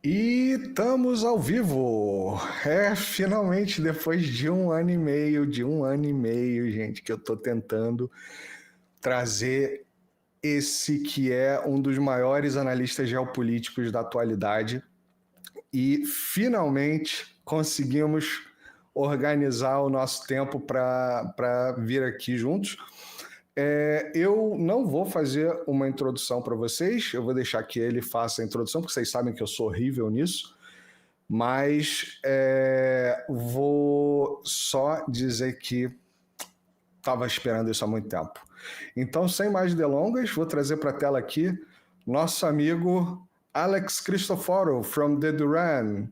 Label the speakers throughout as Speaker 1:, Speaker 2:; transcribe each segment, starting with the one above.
Speaker 1: E estamos ao vivo. Finalmente, depois de um ano e meio, gente, que eu estou tentando trazer esse que é um dos maiores analistas geopolíticos da atualidade. E finalmente conseguimos organizar o nosso tempo para vir aqui juntos. Eu não vou fazer uma introdução para vocês, eu vou deixar que ele faça a introdução, porque vocês sabem que eu sou horrível nisso, mas vou só dizer que estava esperando isso há muito tempo. Então, sem mais delongas, vou trazer para a tela aqui nosso amigo Alex Cristoforou, from the Duran.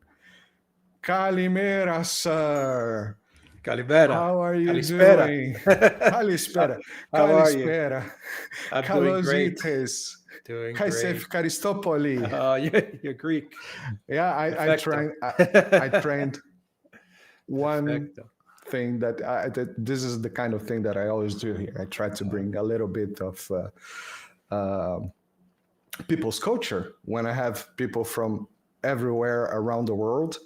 Speaker 1: Kalimera, sir!
Speaker 2: Calimera.
Speaker 1: How are you
Speaker 2: Kalispera.
Speaker 1: doing? Kalispera.
Speaker 2: How are you?
Speaker 1: Kalispera.
Speaker 2: I'm doing great.
Speaker 1: Kalosites.
Speaker 2: Doing
Speaker 1: Kaisef
Speaker 2: great.
Speaker 1: Karistopoli.
Speaker 2: You're Greek.
Speaker 1: Yeah, I
Speaker 2: Perfecto.
Speaker 1: trained one
Speaker 2: Perfecto.
Speaker 1: thing that this is the kind of thing that I always do here. I try to bring a little bit of people's culture when I have people from everywhere around the world.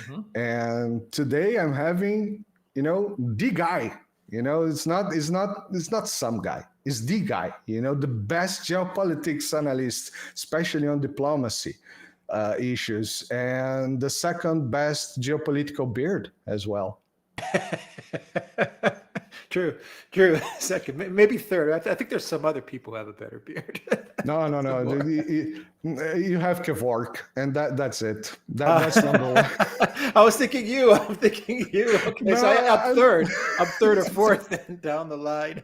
Speaker 2: Mhm.
Speaker 1: And today I'm having, the guy. It's not some guy. It's the guy. The best geopolitics analyst, especially on diplomacy issues, and the second best geopolitical beard as well.
Speaker 2: True. Second, maybe third. I think there's some other people who have a better beard.
Speaker 1: No. You have Kevork, and that's it. That's number one.
Speaker 2: I was thinking you. I'm thinking you. Okay,
Speaker 1: No,
Speaker 2: so I'm third. I'm third or fourth down the line.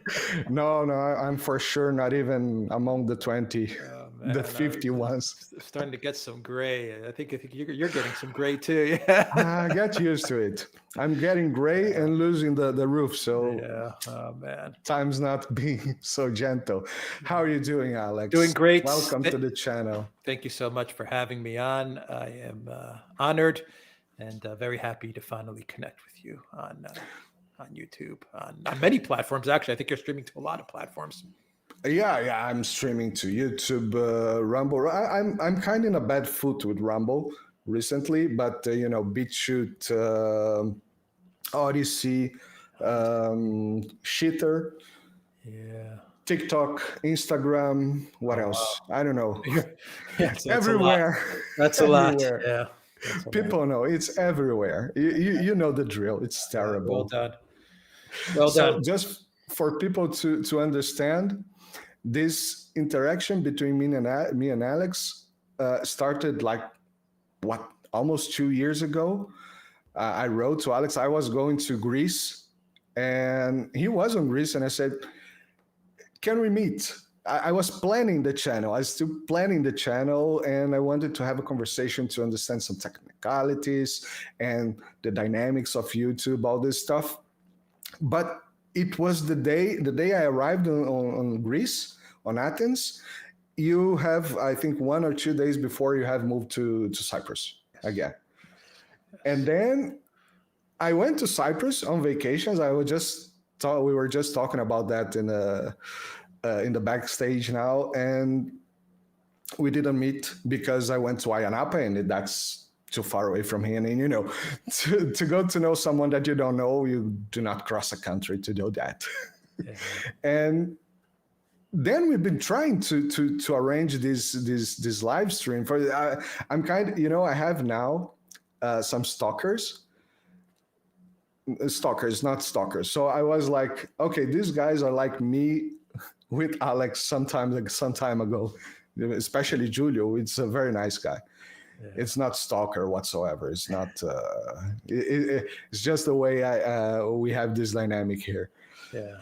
Speaker 1: No, I'm for sure not even among the 20,
Speaker 2: Man,
Speaker 1: the 50 ones.
Speaker 2: Starting to get some gray. I think you're getting some gray too. Yeah.
Speaker 1: I get used to it. I'm getting gray and losing the roof, so
Speaker 2: Yeah. Oh man.
Speaker 1: time's not being so gentle. How are you doing, Alex?
Speaker 2: Doing great.
Speaker 1: Welcome to the channel.
Speaker 2: Thank you so much for having me on. I am honored and very happy to finally connect with you on YouTube, on many platforms. Actually, I think you're streaming to a lot of platforms.
Speaker 1: Yeah, I'm streaming to YouTube, Rumble. I'm kind of in a bad foot with Rumble recently, but BitChute, Odyssey, Shitter,
Speaker 2: Yeah.
Speaker 1: TikTok, Instagram. What else? I don't know.
Speaker 2: That's
Speaker 1: Everywhere.
Speaker 2: That's a lot.
Speaker 1: Everywhere.
Speaker 2: Yeah. That's a lot.
Speaker 1: People know it's everywhere. You know the drill. It's terrible.
Speaker 2: Well done. Well
Speaker 1: So
Speaker 2: done.
Speaker 1: just for people to understand, this interaction between me and Alex started almost 2 years ago. I wrote to Alex. I was going to Greece, and he was in Greece, and I said, "Can we meet?" I was planning the channel. I was still planning the channel, and I wanted to have a conversation to understand some technicalities and the dynamics of YouTube, all this stuff. But it was the day I arrived on Greece, on Athens. You have, I think, 1 or 2 days before you have moved to Cyprus again. And then I went to Cyprus on vacations. We were just talking about that in the backstage now, and we didn't meet because I went to Ayia Napa, and that's too far away from here. And to go to know someone that you don't know, you do not cross a country to do that.
Speaker 2: Yeah.
Speaker 1: And then we've been trying to arrange this live stream. I'm I have now some stalkers, not stalkers. So I was like, okay, these guys are like me with Alex some time ago, especially Julio. It's a very nice guy. Yeah. It's not stalker whatsoever. It's not. It's just the way we have this dynamic here.
Speaker 2: Yeah.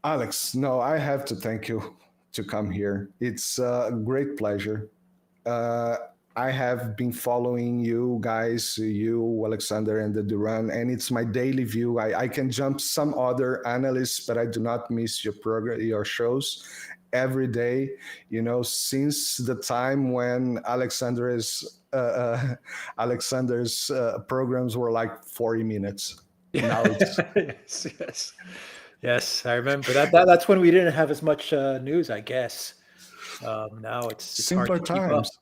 Speaker 1: Alex, no, I have to thank you to come here. It's a great pleasure. I have been following you guys, you, Alexander, and the Duran, and it's my daily view. I can jump some other analysts, but I do not miss your program, your shows every day. Since the time when Alexander's programs were like 40 minutes. Now it's
Speaker 2: Yes, I remember that. That's when we didn't have as much news, I guess. Now it's
Speaker 1: simpler
Speaker 2: hard to keep up.
Speaker 1: times.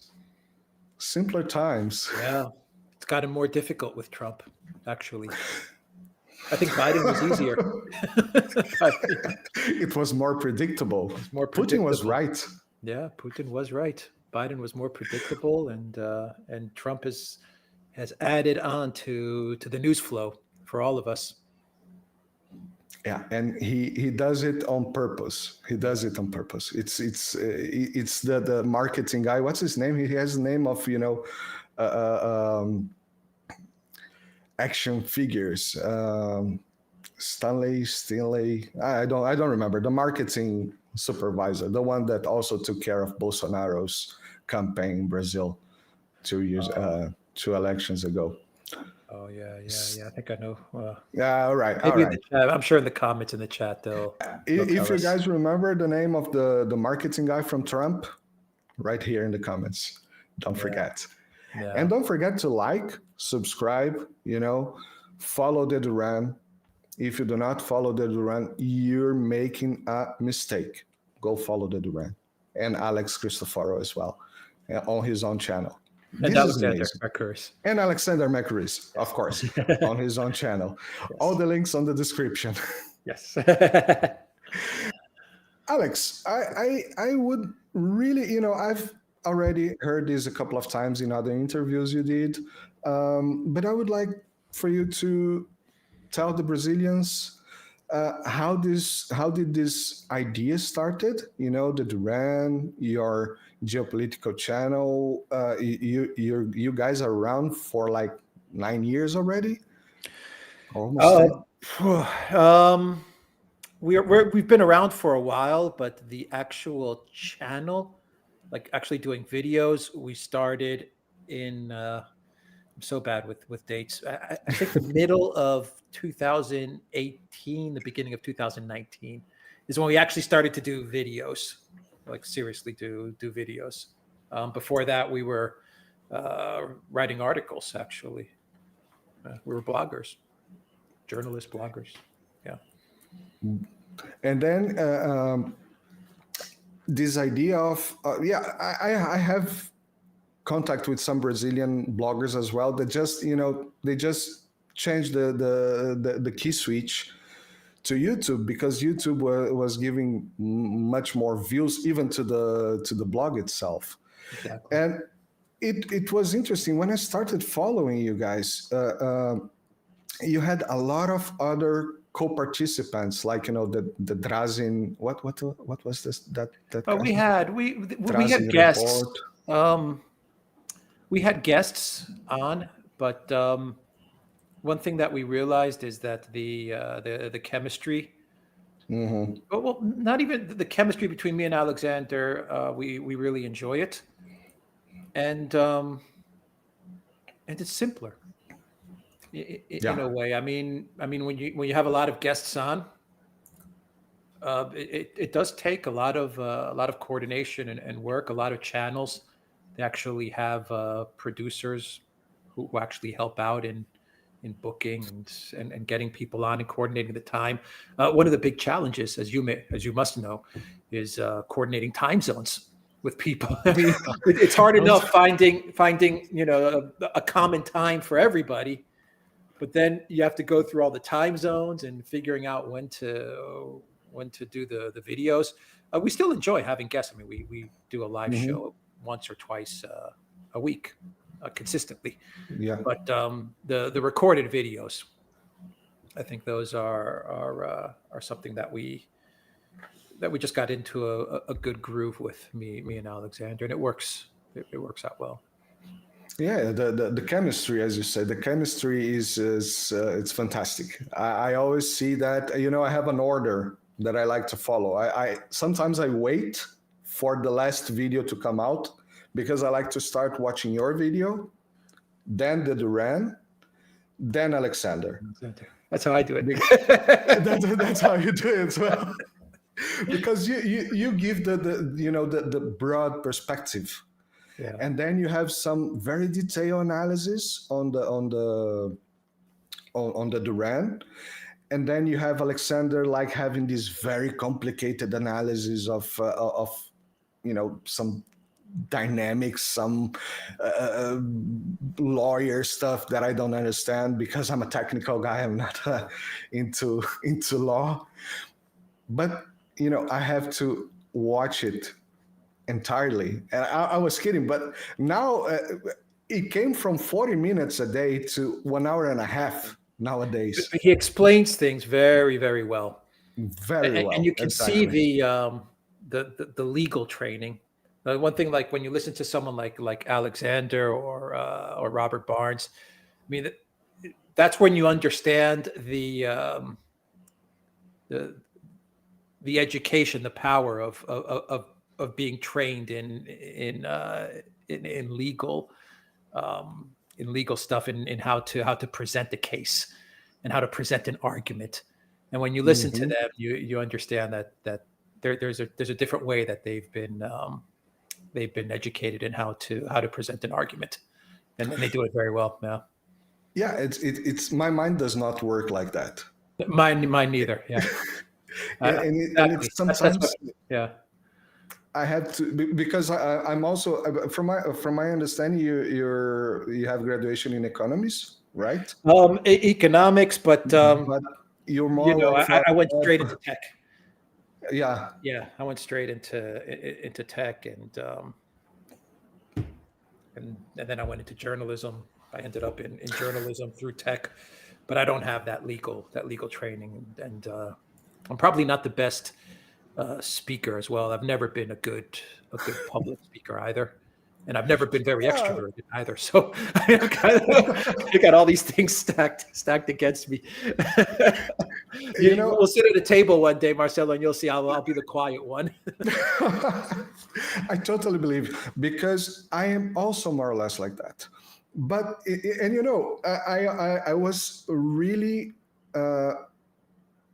Speaker 1: simpler times.
Speaker 2: Yeah, it's gotten more difficult with Trump, actually. I think Biden was easier.
Speaker 1: It was more predictable.
Speaker 2: more
Speaker 1: Putin was
Speaker 2: predictable.
Speaker 1: right.
Speaker 2: Yeah, Putin was right. Biden was more predictable, and Trump has added on to the news flow for all of us.
Speaker 1: Yeah, and he does it on purpose. He does it on purpose. It's the marketing guy. What's his name? He has the name of action figures. Stanley. I don't remember. The marketing supervisor, the one that also took care of Bolsonaro's campaign in Brazil 2 elections ago.
Speaker 2: Oh yeah. I think I know.
Speaker 1: Yeah, all right.
Speaker 2: Maybe in the chat. I'm sure in the comments in the chat they'll
Speaker 1: If
Speaker 2: tell
Speaker 1: you
Speaker 2: us.
Speaker 1: guys remember the name of the marketing guy from Trump, right here in the comments. Don't forget.
Speaker 2: Yeah.
Speaker 1: And don't forget to like, subscribe, follow the Duran. If you do not follow the Duran, you're making a mistake. Go follow the Duran. And Alex Cristoforo as well, on his own channel.
Speaker 2: And Alexander Mercuris.
Speaker 1: And Alexander Mercuris, of course, on his own channel. Yes. All the links on the description.
Speaker 2: Yes.
Speaker 1: Alex, I would really, I've already heard this a couple of times in other interviews you did, but I would like for you to tell the Brazilians how did this idea started? The Duran, your geopolitical channel. You guys are around for like 9 years already. Almost.
Speaker 2: We've been around for a while, but the actual channel, like actually doing videos, we started in. I'm so bad with dates. I think the middle of 2018, the beginning of 2019 is when we actually started to do videos, like seriously do videos. Before that, we were writing articles, actually. We were bloggers, journalist bloggers. Yeah.
Speaker 1: And then this idea of, I have contact with some Brazilian bloggers as well that just, they just changed the key switch to YouTube because YouTube was giving much more views even to the blog itself. Exactly. And it was interesting when I started following you guys. You had a lot of other co-participants, like the Drazen. What was this? That
Speaker 2: we had guests. We had guests on, but one thing that we realized is that the chemistry.
Speaker 1: Mm-hmm.
Speaker 2: Well, not even the chemistry between me and Alexander. We really enjoy it, and it's simpler. In a way. I mean, when you have a lot of guests on, it does take a lot of coordination and work. A lot of channels, they actually have producers who actually help out in booking and getting people on and coordinating the time. One of the big challenges, as you must know, is coordinating time zones with people. I mean, it's hard enough finding a common time for everybody. But then you have to go through all the time zones and figuring out when to do the videos. We still enjoy having guests. I mean, we do a live show once or twice a week, consistently.
Speaker 1: Yeah.
Speaker 2: But the recorded videos, I think those are something that we just got into a good groove with me and Alexander, and it works. It works out well.
Speaker 1: Yeah, the chemistry, as you said, the chemistry is it's fantastic. I always see that, I have an order that I like to follow. I sometimes I wait for the last video to come out because I like to start watching your video, then the Duran, then Alexander.
Speaker 2: That's how I do it.
Speaker 1: That's how you do it as well. Because you give the broad perspective.
Speaker 2: Yeah.
Speaker 1: And then you have some very detailed analysis on the Duran, and then you have Alexander like having this very complicated analysis of some dynamics, some lawyer stuff that I don't understand because I'm a technical guy. I'm not into law. But I have to watch it entirely. And I was kidding, but now it came from 40 minutes a day to 1 hour and a half nowadays.
Speaker 2: He explains things very, very well.
Speaker 1: Very well.
Speaker 2: And you can
Speaker 1: exactly.
Speaker 2: see the legal training. One thing, like when you listen to someone like Alexander or Robert Barnes, I mean, that's when you understand the education, the power of being trained in legal stuff, in how to present the case and how to present an argument. And when you listen to them, you understand that there's a different way that they've been educated in how to present an argument, and they do it very well.
Speaker 1: Yeah, it's my mind does not work like that.
Speaker 2: Mine neither. Yeah.
Speaker 1: And it's sometimes I had to, because I'm also from my understanding you have graduation in economics, right?
Speaker 2: Economics, but
Speaker 1: you're more
Speaker 2: I went straight into tech.
Speaker 1: Yeah,
Speaker 2: I went straight into tech, and then I went into journalism. I ended up in journalism through tech, but I don't have that legal training, and I'm probably not the best speaker as well. I've never been a good public speaker either, and I've never been very extroverted either. So I got all these things stacked against me. We'll sit at a table one day, Marcelo, and you'll see I'll be the quiet one.
Speaker 1: I totally believe, because I am also more or less like that. But I was really.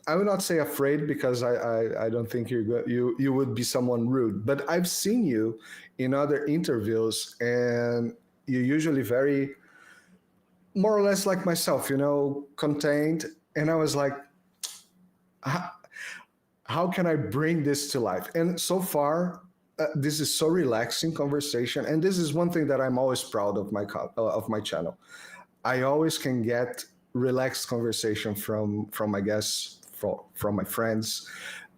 Speaker 1: I would not say afraid, because I don't think you would be someone rude. But I've seen you in other interviews, and you're usually very, more or less like myself, contained. And I was like, how can I bring this to life? And so far, this is so relaxing conversation. And this is one thing that I'm always proud of my channel. I always can get relaxed conversation from my guests, from my friends.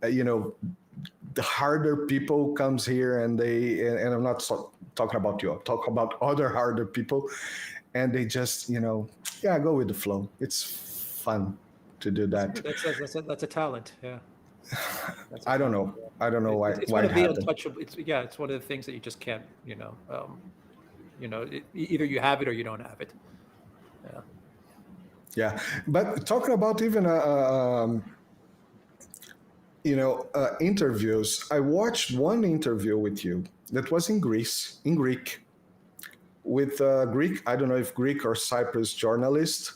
Speaker 1: The harder people comes here, and I'm not talking about you, I'm talking about other harder people, and they just go with the flow. It's fun to do that.
Speaker 2: That's a talent. Yeah.
Speaker 1: I don't know why
Speaker 2: It's
Speaker 1: why
Speaker 2: one
Speaker 1: it
Speaker 2: of the
Speaker 1: happened.
Speaker 2: untouchable. It's one of the things that you just can't. Either you have it or you don't have it.
Speaker 1: Yeah, but talking about even interviews, I watched one interview with you that was in Greek, with Greek. I don't know if Greek or Cyprus journalist,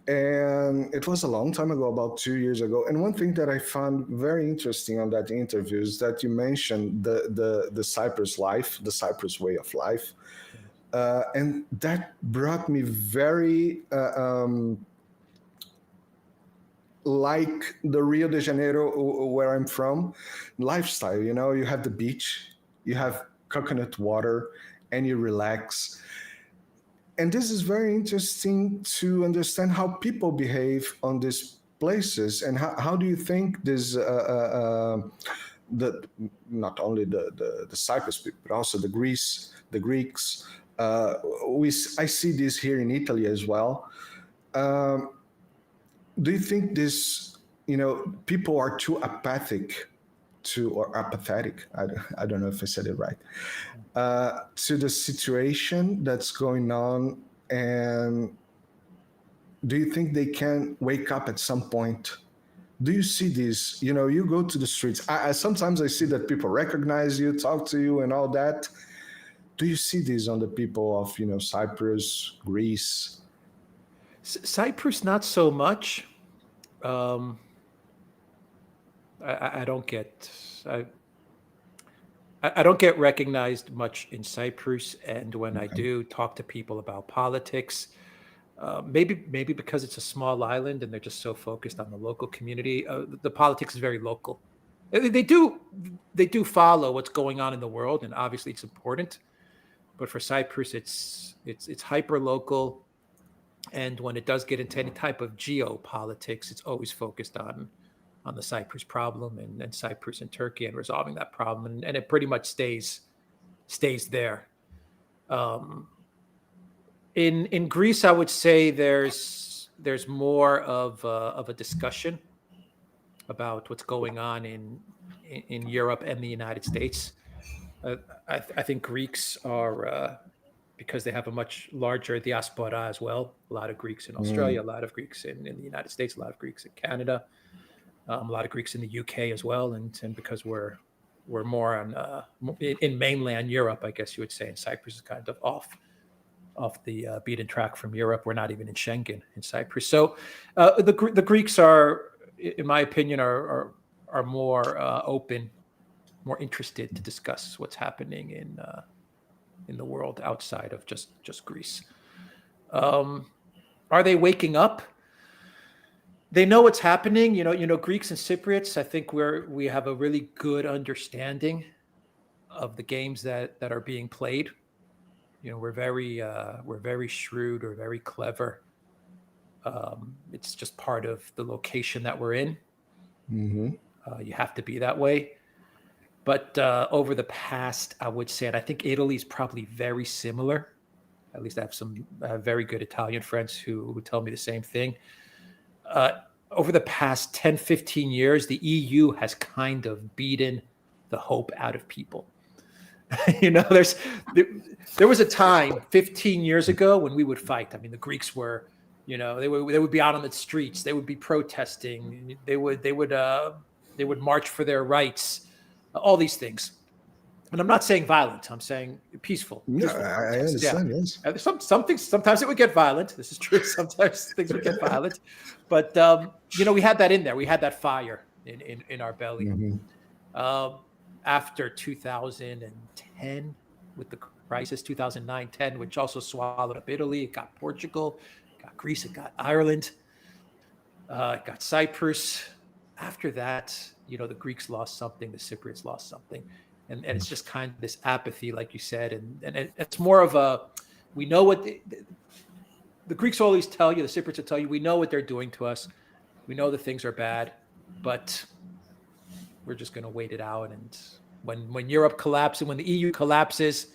Speaker 1: and it was a long time ago, about 2 years ago. And one thing that I found very interesting on that interview is that you mentioned the Cyprus life, the Cyprus way of life. And that brought me very like the Rio de Janeiro, where I'm from, lifestyle. You have the beach, you have coconut water, and you relax. And this is very interesting to understand how people behave on these places, and how do you think this not only the Cyprus people, but also the Greeks. I see this here in Italy as well. Do you think this, people are too apathetic or apathetic? I don't know if I said it right. To the situation that's going on, and do you think they can wake up at some point? Do you see this? You go to the streets. Sometimes I see that people recognize you, talk to you, and all that. Do you see this on the people of Cyprus, Greece?
Speaker 2: Cyprus, not so much. I don't get I don't get recognized much in Cyprus, and when I do talk to people about politics, maybe because it's a small island and they're just so focused on the local community, the politics is very local. They do follow what's going on in the world, and obviously it's important. But for Cyprus, it's hyper local, and when it does get into any type of geopolitics, it's always focused on the Cyprus problem and Cyprus and Turkey and resolving that problem, and it pretty much stays there. In Greece, I would say there's more of a discussion about what's going on in Europe and the United States. I think Greeks are, because they have a much larger diaspora as well. A lot of Greeks in Australia, a lot of Greeks in the United States, a lot of Greeks in Canada, a lot of Greeks in the UK as well. And because we're more on in mainland Europe, I guess you would say, and Cyprus is kind of off the beaten track from Europe. We're not even in Schengen in Cyprus. So the Greeks are, in my opinion, are more open, more interested to discuss what's happening in the world outside of just Greece. Are they waking up? They know what's happening. You know, Greeks and Cypriots, I think we have a really good understanding of the games that are being played. You know, we're very shrewd, or very clever. It's just part of the location that we're in.
Speaker 1: Mm-hmm.
Speaker 2: You have to be that way. But over the past, I would say, and I think Italy is probably very similar. At least I have some very good Italian friends who tell me the same thing. Over the past 10, 15 years, the EU has kind of beaten the hope out of people. You know, there was a time 15 years ago when we would fight. I mean, the Greeks were, you know, they would be out on the streets. They would be protesting. They would march for their rights. All these things. And I'm not saying violent. I'm saying peaceful.
Speaker 1: Yeah, I understand.
Speaker 2: Yeah.
Speaker 1: Yes.
Speaker 2: Some things, sometimes it would get violent. This is true. Sometimes things would get violent. But, you know, we had that in there. We had that fire in our belly.
Speaker 1: Mm-hmm.
Speaker 2: After 2010, with the crisis, 2009-10, which also swallowed up Italy, it got Portugal, it got Greece, it got Ireland, it got Cyprus. After that, you know, the Greeks lost something, the Cypriots lost something. And it's just kind of this apathy, like you said. And it's more of a, we know what the Greeks always tell you, the Cypriots will tell you, we know what they're doing to us. We know that things are bad, but we're just going to wait it out. And when Europe collapses, when the EU collapses,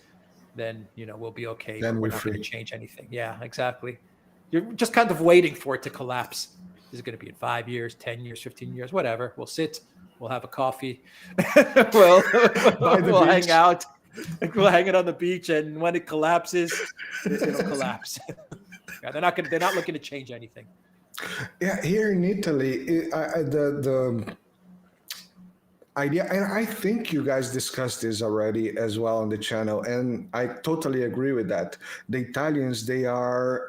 Speaker 2: then, you know, we'll be okay.
Speaker 1: Then
Speaker 2: we're not going to change anything. Yeah, exactly. You're just kind of waiting for it to collapse. Is it going to be in 5 years, 10 years, 15 years, whatever? We'll sit, we'll have a coffee, we'll hang out, we'll hang it on the beach, and when it collapses, it'll collapse. Yeah, they're not looking to change anything.
Speaker 1: Yeah, here in Italy, the idea, and I think you guys discussed this already as well on the channel, and I totally agree with that. The Italians, they are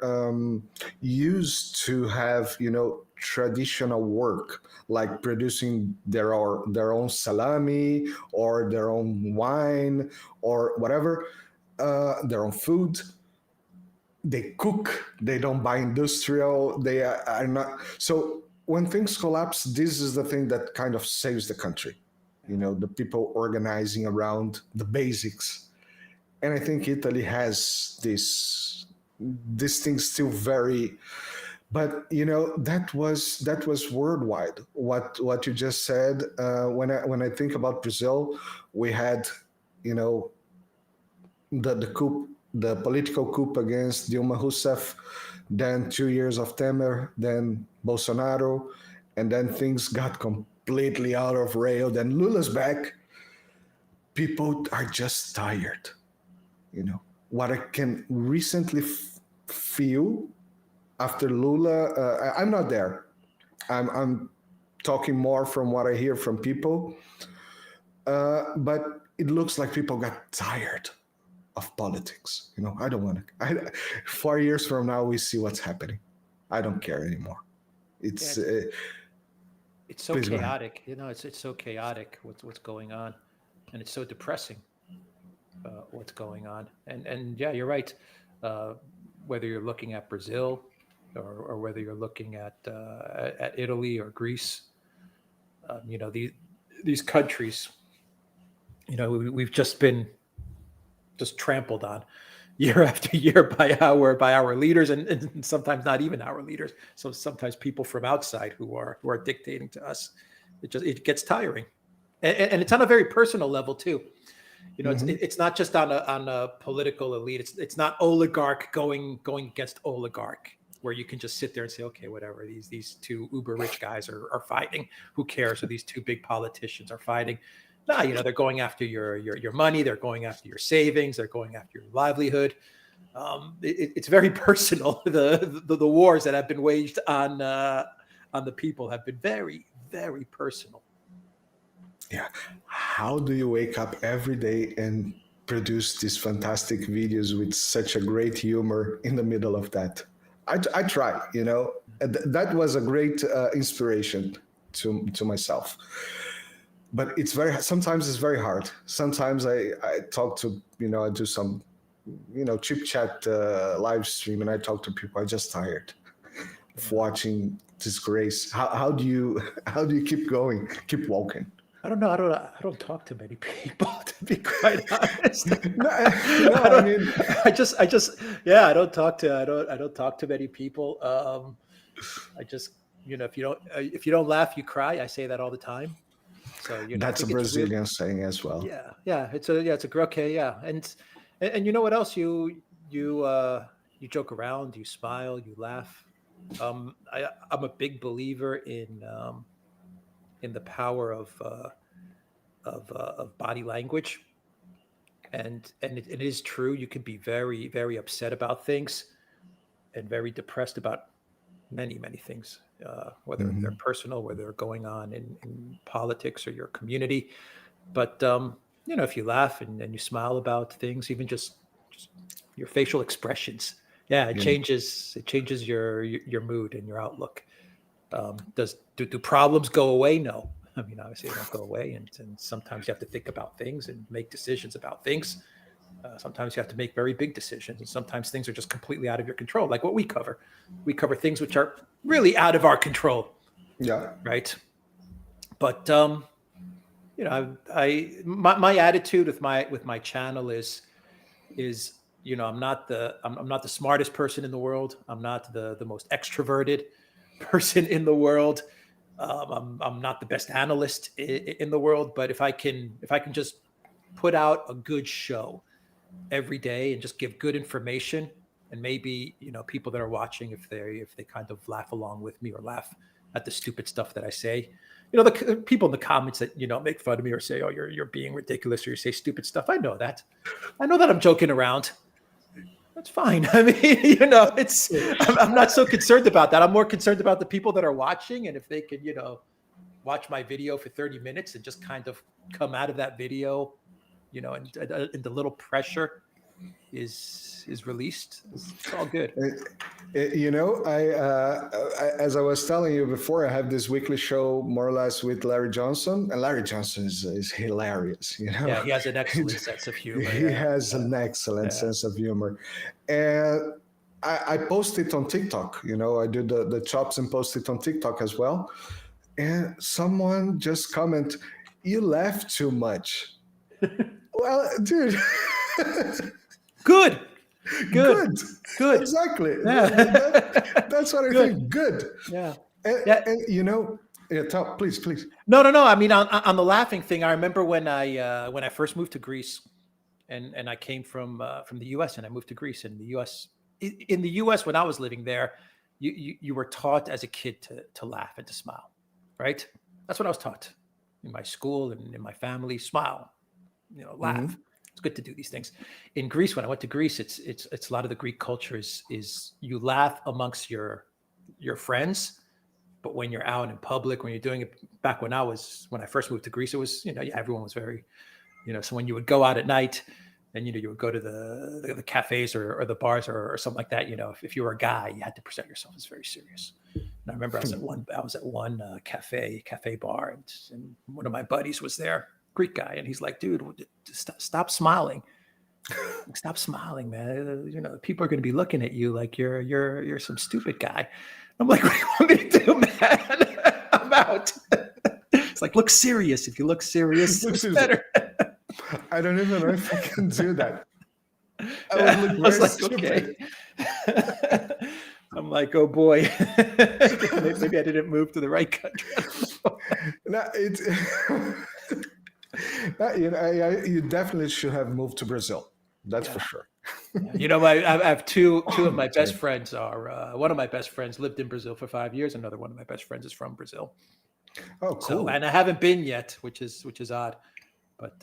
Speaker 1: used to have, you know, traditional work, like producing their own salami or their own wine or whatever, their own food. They cook, they don't buy industrial, they are not. So when things collapse, this is the thing that kind of saves the country. You know, the people organizing around the basics. And I think Italy has this thing still very, but you know, that was worldwide. What you just said. When I think about Brazil, we had, you know, the coup, the political coup against Dilma Rousseff, then 2 years of Temer, then Bolsonaro, and then things got completely out of rail. Then Lula's back. People are just tired. You know, what I can recently feel after Lula, I'm not there. I'm talking more from what I hear from people, but it looks like people got tired of politics. You know, I don't want to. 4 years from now, we see what's happening. I don't care anymore. It's
Speaker 2: so chaotic. You know, it's so chaotic what's going on, and it's so depressing what's going on. And yeah, you're right. Whether you're looking at Brazil or whether you're looking at Italy or Greece, you know, these countries, we've just been trampled on year after year by our leaders, and sometimes not even our leaders. So sometimes people from outside who are dictating to us. It gets tiring, and it's on a very personal level too. It's not just on a political elite. It's not oligarch going against oligarch, where you can just sit there and say, okay, whatever. These two uber rich guys are fighting. Who cares? Or these two big politicians are fighting. No, they're going after your money. They're going after your savings. They're going after your livelihood. It's very personal. The wars that have been waged on the people have been very, very personal.
Speaker 1: Yeah. How do you wake up every day and produce these fantastic videos with such a great humor in the middle of that? I try, that was a great inspiration to myself. But sometimes it's very hard. Sometimes I talk to, I do some, chip chat live stream, and I talk to people. I'm just tired of watching disgrace. How do you keep going, keep walking?
Speaker 2: I don't know. I don't talk to many people, to be quite honest. I don't talk to many people. I just, if you don't laugh, you cry. I say that all the time. So
Speaker 1: that's a Brazilian saying as well.
Speaker 2: Yeah. It's a okay. Yeah, and you know what else? You joke around, you smile, you laugh. I'm a big believer in the power of body language, and it is true. You can be very, very upset about things and very depressed about many things, whether they're personal, whether they're going on in politics or your community. But if you laugh and you smile about things, even just your facial expressions, it changes your mood and your outlook. Do problems go away? No. I mean, obviously they don't go away, and sometimes you have to think about things and make decisions about things. Sometimes you have to make very big decisions, and sometimes things are just completely out of your control, like what we cover. We cover things which are really out of our control. Yeah. Right. But my attitude with my channel is I'm not the smartest person in the world. I'm not the most extroverted person in the world. I'm not the best analyst in the world, but if I can just put out a good show every day and just give good information, and maybe people that are watching, if they kind of laugh along with me or laugh at the stupid stuff that I say, the people in the comments that make fun of me or say, oh, you're being ridiculous, or you say stupid stuff. I know that I'm joking around. That's fine. I mean, I'm not so concerned about that. I'm more concerned about the people that are watching, and if they can, watch my video for 30 minutes and just kind of come out of that video, and the little pressure is released. It's all good.
Speaker 1: As I was telling you before, I have this weekly show more or less with Larry Johnson, and Larry Johnson is hilarious.
Speaker 2: Yeah, he has an excellent sense of humor.
Speaker 1: He has an excellent sense of humor, and I post it on TikTok. I do the chops and post it on TikTok as well. And someone just comment, "You laugh too much." Well, dude.
Speaker 2: Good.
Speaker 1: Exactly.
Speaker 2: Yeah.
Speaker 1: That's what I think. Good.
Speaker 2: Yeah.
Speaker 1: And please.
Speaker 2: No. I mean, on the laughing thing, I remember when I first moved to Greece, and I came from the U.S. and I moved to Greece. In the U.S. when I was living there, you were taught as a kid to laugh and to smile, right? That's what I was taught in my school and in my family. Smile, laugh. Mm-hmm. It's good to do these things. In Greece, when I went to Greece, it's a lot of the Greek culture is you laugh amongst your friends, but when you're out in public, when you're doing it, back when I first moved to Greece, it was everyone was very, so when you would go out at night, and you would go to the cafes or the bars or something like that. If you were a guy, you had to present yourself as very serious. And I remember I was at one cafe bar, and one of my buddies was there. Greek guy, and he's like, dude, stop smiling. Stop smiling, man. People are going to be looking at you like you're some stupid guy. I'm like, what do you want me to do, man? I'm out. It's like, look serious. If you look serious, it's better.
Speaker 1: I don't even know if I can do that. I would look very stupid.
Speaker 2: Okay. I'm like, oh boy, maybe I didn't move to the right country.
Speaker 1: No, you definitely should have moved to Brazil. That's for sure.
Speaker 2: You know, I have two of my best friends are, one of my best friends lived in Brazil for 5 years. Another one of my best friends is from Brazil.
Speaker 1: Oh, cool.
Speaker 2: So, and I haven't been yet, which is odd, but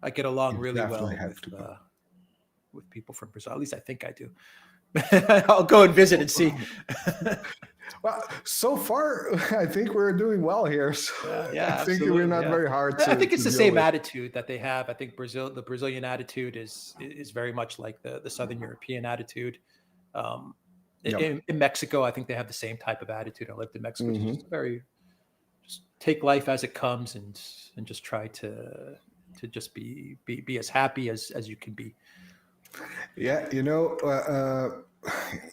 Speaker 2: I get along really well with people from Brazil. At least I think I do. I'll go and visit and see.
Speaker 1: Well, so far, I think we're doing well here. So I think we're not very hard to.
Speaker 2: I think it's the same attitude that they have. I think the Brazilian attitude is very much like the Southern European attitude. In Mexico, I think they have the same type of attitude. I lived in Mexico. Mm-hmm. Just take life as it comes and just try to just be as happy as you can be.
Speaker 1: Yeah,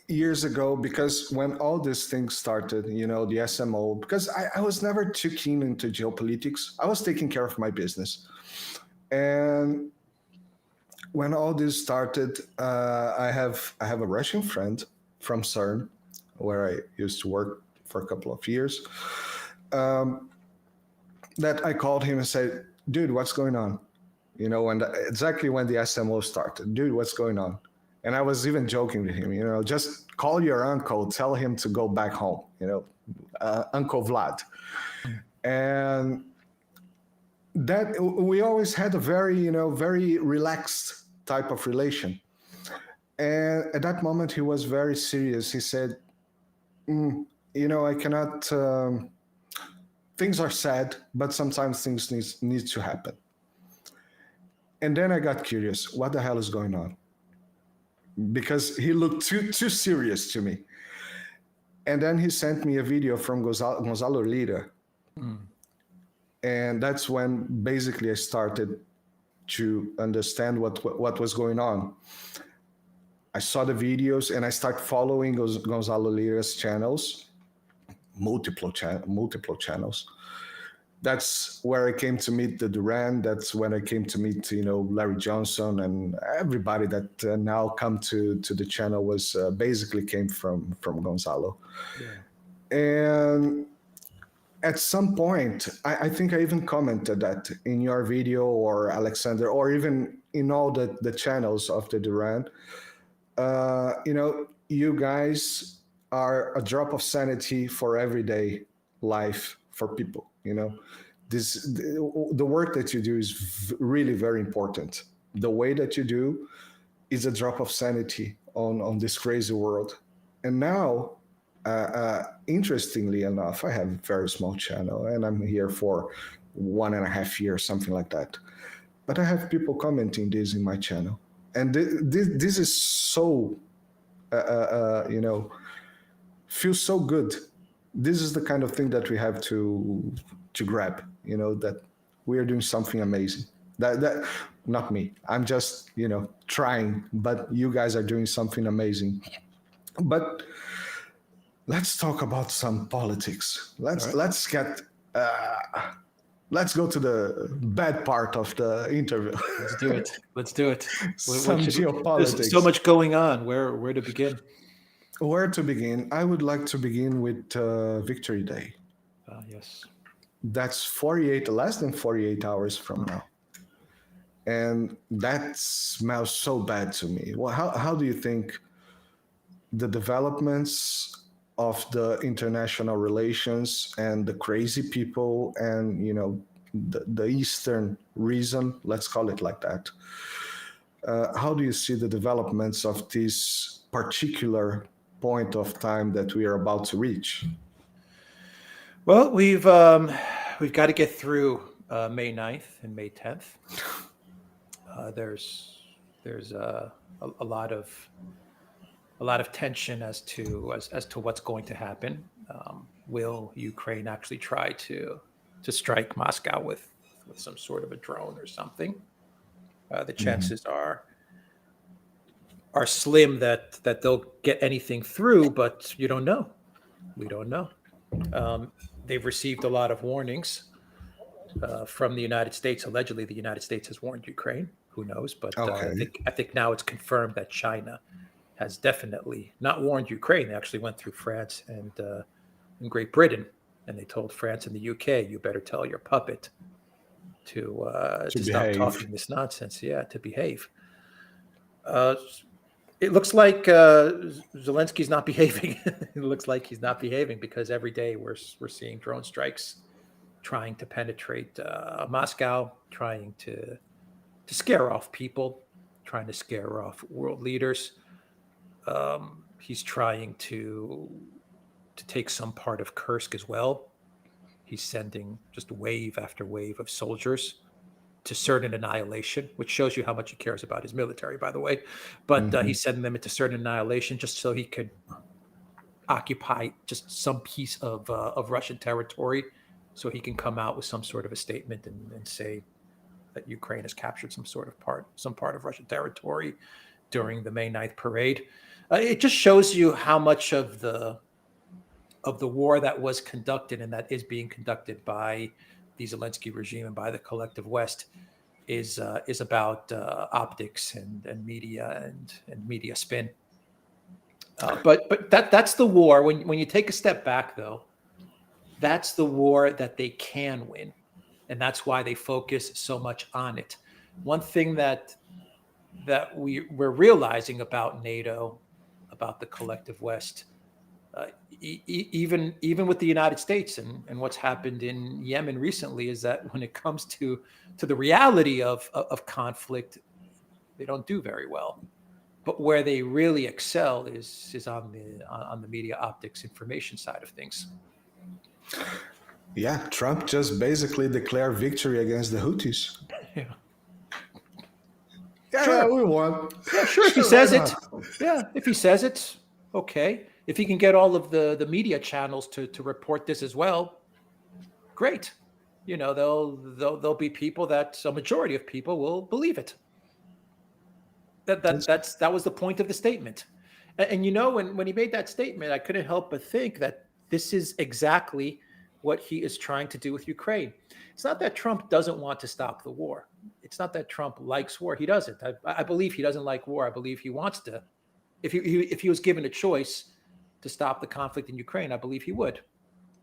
Speaker 1: years ago, because when all these things started, the SMO, because I was never too keen into geopolitics. I was taking care of my business. And when all this started, I have a Russian friend from CERN, where I used to work for a couple of years, that I called him and said, dude, what's going on? Exactly when the SMO started. Dude, what's going on? And I was even joking with him, just call your uncle, tell him to go back home, Uncle Vlad. And that we always had a very, very relaxed type of relation. And at that moment, he was very serious. He said, I cannot, things are sad, but sometimes things need to happen. And then I got curious, what the hell is going on? Because he looked too serious to me. And then he sent me a video from Gonzalo Lira. And that's when basically I started to understand what was going on. I saw the videos and I started following Gonzalo Lira's channels, multiple channels. That's where I came to meet the Duran. That's when I came to meet, Larry Johnson, and everybody that now come to the channel was basically came from Gonzalo. Yeah. And at some point, I think I even commented that in your video, or Alexander, or even in all the channels of the Duran. You guys are a drop of sanity for everyday life for people. The work that you do is really very important. The way that you do is a drop of sanity on this crazy world. And now, interestingly enough, I have a very small channel and I'm here for 1.5 years, something like that. But I have people commenting this in my channel. And this is so, feels so good. This is the kind of thing that we have to grab, that we are doing something amazing. That not me. I'm just, trying, but you guys are doing something amazing. But let's talk about some politics. Let's go to the bad part of the interview.
Speaker 2: Let's do it.
Speaker 1: Some geopolitics.
Speaker 2: There's so much going on. Where to begin?
Speaker 1: Where to begin? I would like to begin with Victory Day.
Speaker 2: Yes.
Speaker 1: That's less than 48 hours from now. And that smells so bad to me. Well, how do you think the developments of the international relations and the crazy people and, the Eastern reason, let's call it like that, how do you see the developments of this particular point of time that we are about to reach?
Speaker 2: Well, we've got to get through May 9th and May 10th. There's a lot of tension as to what's going to happen. Will Ukraine actually try to strike Moscow with some sort of a drone or something? The chances are slim that they'll get anything through, but you don't know. We don't know. They've received a lot of warnings from the United States. Allegedly, the United States has warned Ukraine. Who knows? But
Speaker 1: Okay.
Speaker 2: I think now it's confirmed that China has definitely not warned Ukraine. They actually went through France and Great Britain, and they told France and the UK, "You better tell your puppet to stop
Speaker 1: behave.
Speaker 2: talking this nonsense. Yeah, to behave." It looks like Zelensky's not behaving. It looks like he's not behaving because every day we're seeing drone strikes trying to penetrate Moscow, trying to scare off people, trying to scare off world leaders. He's trying to take some part of Kursk as well. He's sending just wave after wave of soldiers to certain annihilation, which shows you how much he cares about his military, by the way. But he's sending them into certain annihilation just so he could occupy just some piece of Russian territory, so he can come out with some sort of a statement and say that Ukraine has captured some part of Russian territory during the May 9th parade. It just shows you how much of the war that was conducted and that is being conducted by the Zelensky regime and by the collective West is about optics and media and media spin. But that's the war. When you take a step back, though, that's the war that they can win, and that's why they focus so much on it. One thing that we're realizing about NATO, about the collective West, even with the United States and what's happened in Yemen recently, is that when it comes to the reality of conflict, they don't do very well. But where they really excel is on the media optics information side of things.
Speaker 1: Yeah, Trump just basically declared victory against the Houthis.
Speaker 2: Yeah.
Speaker 1: Yeah,
Speaker 2: Sure.
Speaker 1: we won.
Speaker 2: Yeah, sure. If he says it, if he says it, okay. If he can get all of the media channels to report this as well, great. You know, there'll be people that a majority of people will believe it. That was the point of the statement. And you know, when he made that statement, I couldn't help but think that this is exactly what he is trying to do with Ukraine. It's not that Trump doesn't want to stop the war. It's not that Trump likes war. He doesn't. I believe he doesn't like war. I believe he wants to. If he was given a choice to stop the conflict in Ukraine, I believe he would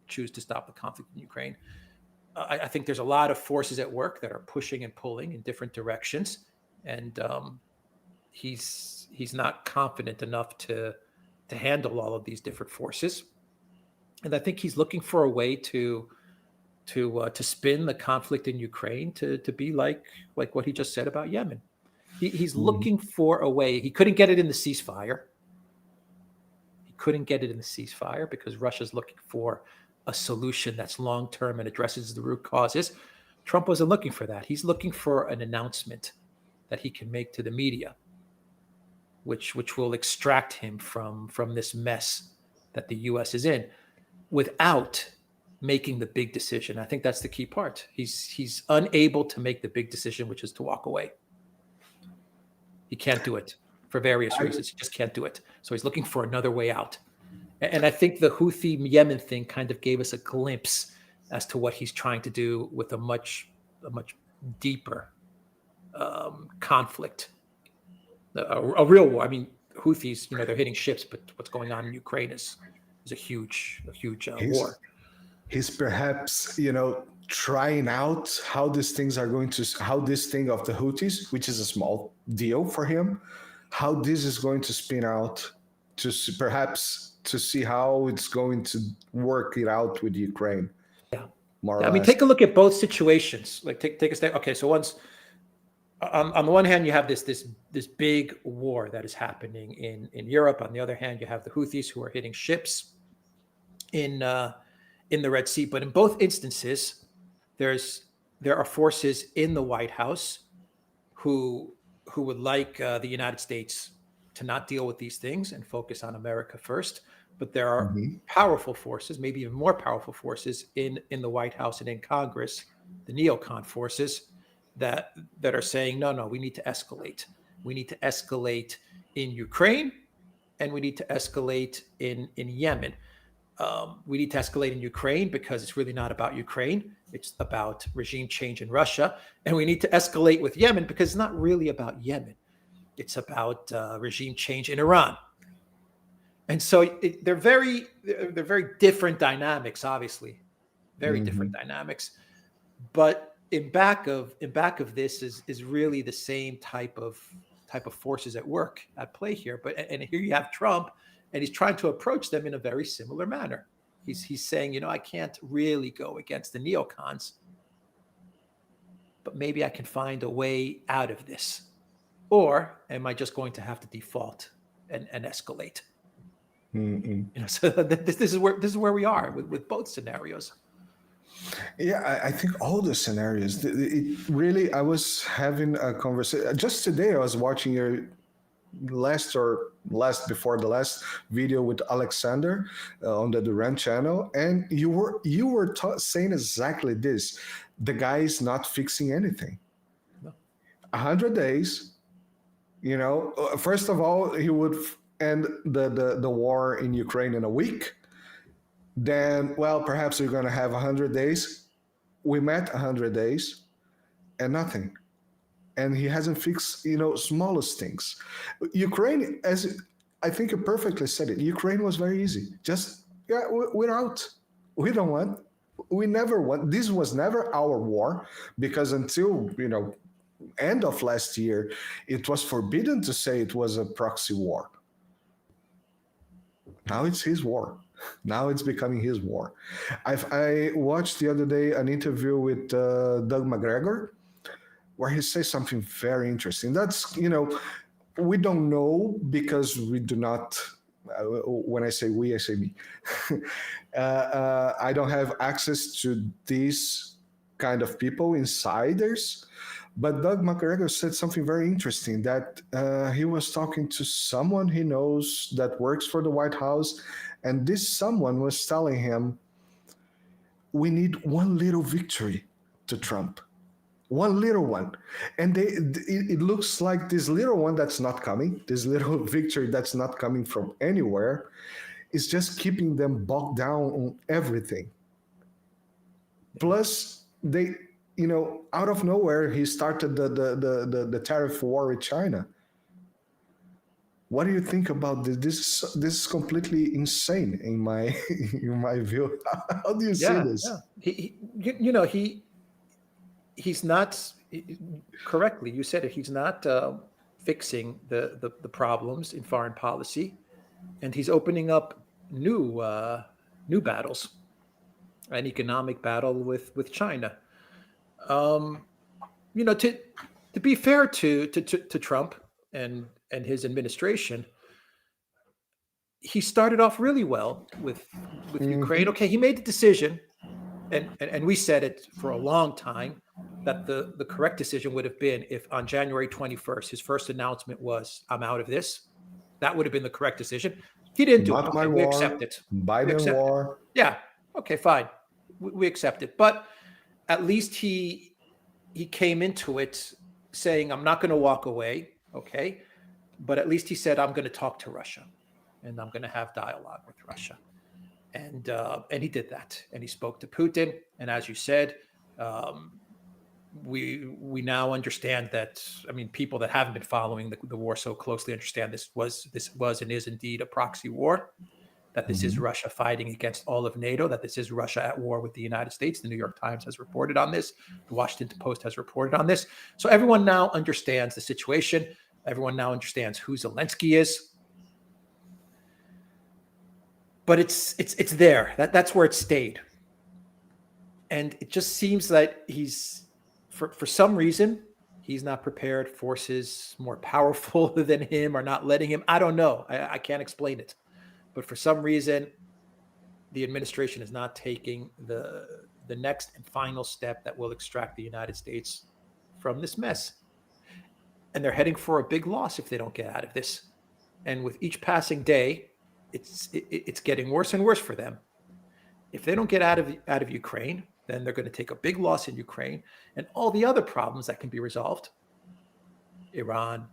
Speaker 2: choose to stop the conflict in Ukraine. I think there's a lot of forces at work that are pushing and pulling in different directions, and he's not confident enough to handle all of these different forces. And I think he's looking for a way to spin the conflict in Ukraine to be like what he just said about Yemen. He's looking for a way. He couldn't get it in the ceasefire. He couldn't get it in the ceasefire because Russia's looking for a solution that's long-term and addresses the root causes. Trump wasn't looking for that. He's looking for an announcement that he can make to the media, which will extract him from this mess that the U.S. is in, without making the big decision. I think that's the key part. He's unable to make the big decision, which is to walk away. He can't do it for various reasons. He just can't do it. So he's looking for another way out. And I think the Houthi Yemen thing kind of gave us a glimpse as to what he's trying to do with a much deeper conflict, a real war. I mean, Houthis, they're hitting ships, but what's going on in Ukraine is a huge war.
Speaker 1: He's perhaps, trying out how these things are going to, how this thing of the Houthis, which is a small deal for him, how this is going to spin out to perhaps to see how it's going to work it out with Ukraine.
Speaker 2: Yeah.
Speaker 1: More or
Speaker 2: I mean,
Speaker 1: less.
Speaker 2: take a look at both situations. Like take a step. Okay. So once on the one hand, you have this big war that is happening in Europe. On the other hand, you have the Houthis who are hitting ships in the Red Sea. But in both instances, there are forces in the White House who would like the United States to not deal with these things and focus on America first. But there are powerful forces, maybe even more powerful forces in the White House and in Congress, the neocon forces that are saying, no, we need to escalate. We need to escalate in Ukraine, and we need to escalate in Yemen. We need to escalate in Ukraine because it's really not about Ukraine. It's about regime change in Russia. And we need to escalate with Yemen because it's not really about Yemen. It's about regime change in Iran. And so they're very different dynamics, obviously, very different dynamics. But in back of this is really the same type of forces at work at play here. And here you have Trump, and he's trying to approach them in a very similar manner. He's saying, I can't really go against the neocons, but maybe I can find a way out of this. Or am I just going to have to default and escalate? So this is where we are with both scenarios.
Speaker 1: Yeah, I think all the scenarios. It really, I was having a conversation just today. I was watching your last before the last video with Alexander on the Duran channel, and you were saying exactly this. The guy is not fixing anything.
Speaker 2: No.
Speaker 1: 100 days. First of all, he would end the war in Ukraine in a week. Then, well, perhaps we're going to have 100 days. We met 100 days and nothing. And he hasn't fixed, smallest things. Ukraine, as I think you perfectly said it, Ukraine was very easy. Just, we're out. We don't want, we never want, this was never our war, because until, end of last year, it was forbidden to say it was a proxy war. Now it's his war. Now it's becoming his war. I watched the other day an interview with Doug McGregor, where he says something very interesting. That's, we don't know because we do not, when I say we, I say me. I don't have access to these kind of people, insiders. But Doug McGregor said something very interesting, that he was talking to someone he knows that works for the White House, and this someone was telling him, we need one little victory to Trump. One little one. And it looks like this little one that's not coming, this little victory that's not coming from anywhere, is just keeping them bogged down on everything. Plus, they, out of nowhere, he started the tariff war with China. What do you think about this? This is completely insane in my view. How do you see this?
Speaker 2: Yeah. He's not, correctly, you said it, he's not fixing the problems in foreign policy, and he's opening up new battles, an economic battle with China. To be fair to Trump and his administration, he started off really well with Ukraine. Okay, he made the decision, and we said it for a long time, that the correct decision would have been if on January 21st, his first announcement was, I'm out of this. That would have been the correct decision. He didn't do it. Okay, we accept it.
Speaker 1: Biden war.
Speaker 2: Yeah. Okay, fine. We accept it. But at least he came into it saying, I'm not going to walk away. Okay. But at least he said, I'm going to talk to Russia and I'm going to have dialogue with Russia. And he did that. And he spoke to Putin. And as you said, we now understand that, people that haven't been following the war so closely understand this was and is indeed a proxy war, that this is Russia fighting against all of NATO, that this is Russia at war with the United States. The New York Times has reported on this. The Washington Post has reported on this. So everyone now understands the situation. Everyone now understands who Zelensky is. But it's there. That's where it stayed. And it just seems that he's, for some reason, he's not prepared. Forces more powerful than him are not letting him. I don't know. I can't explain it. But for some reason, the administration is not taking the next and final step that will extract the United States from this mess. And they're heading for a big loss if they don't get out of this. And with each passing day, it's getting worse and worse for them. If they don't get out of Ukraine, then they're going to take a big loss in Ukraine, and all the other problems that can be resolved, Iran,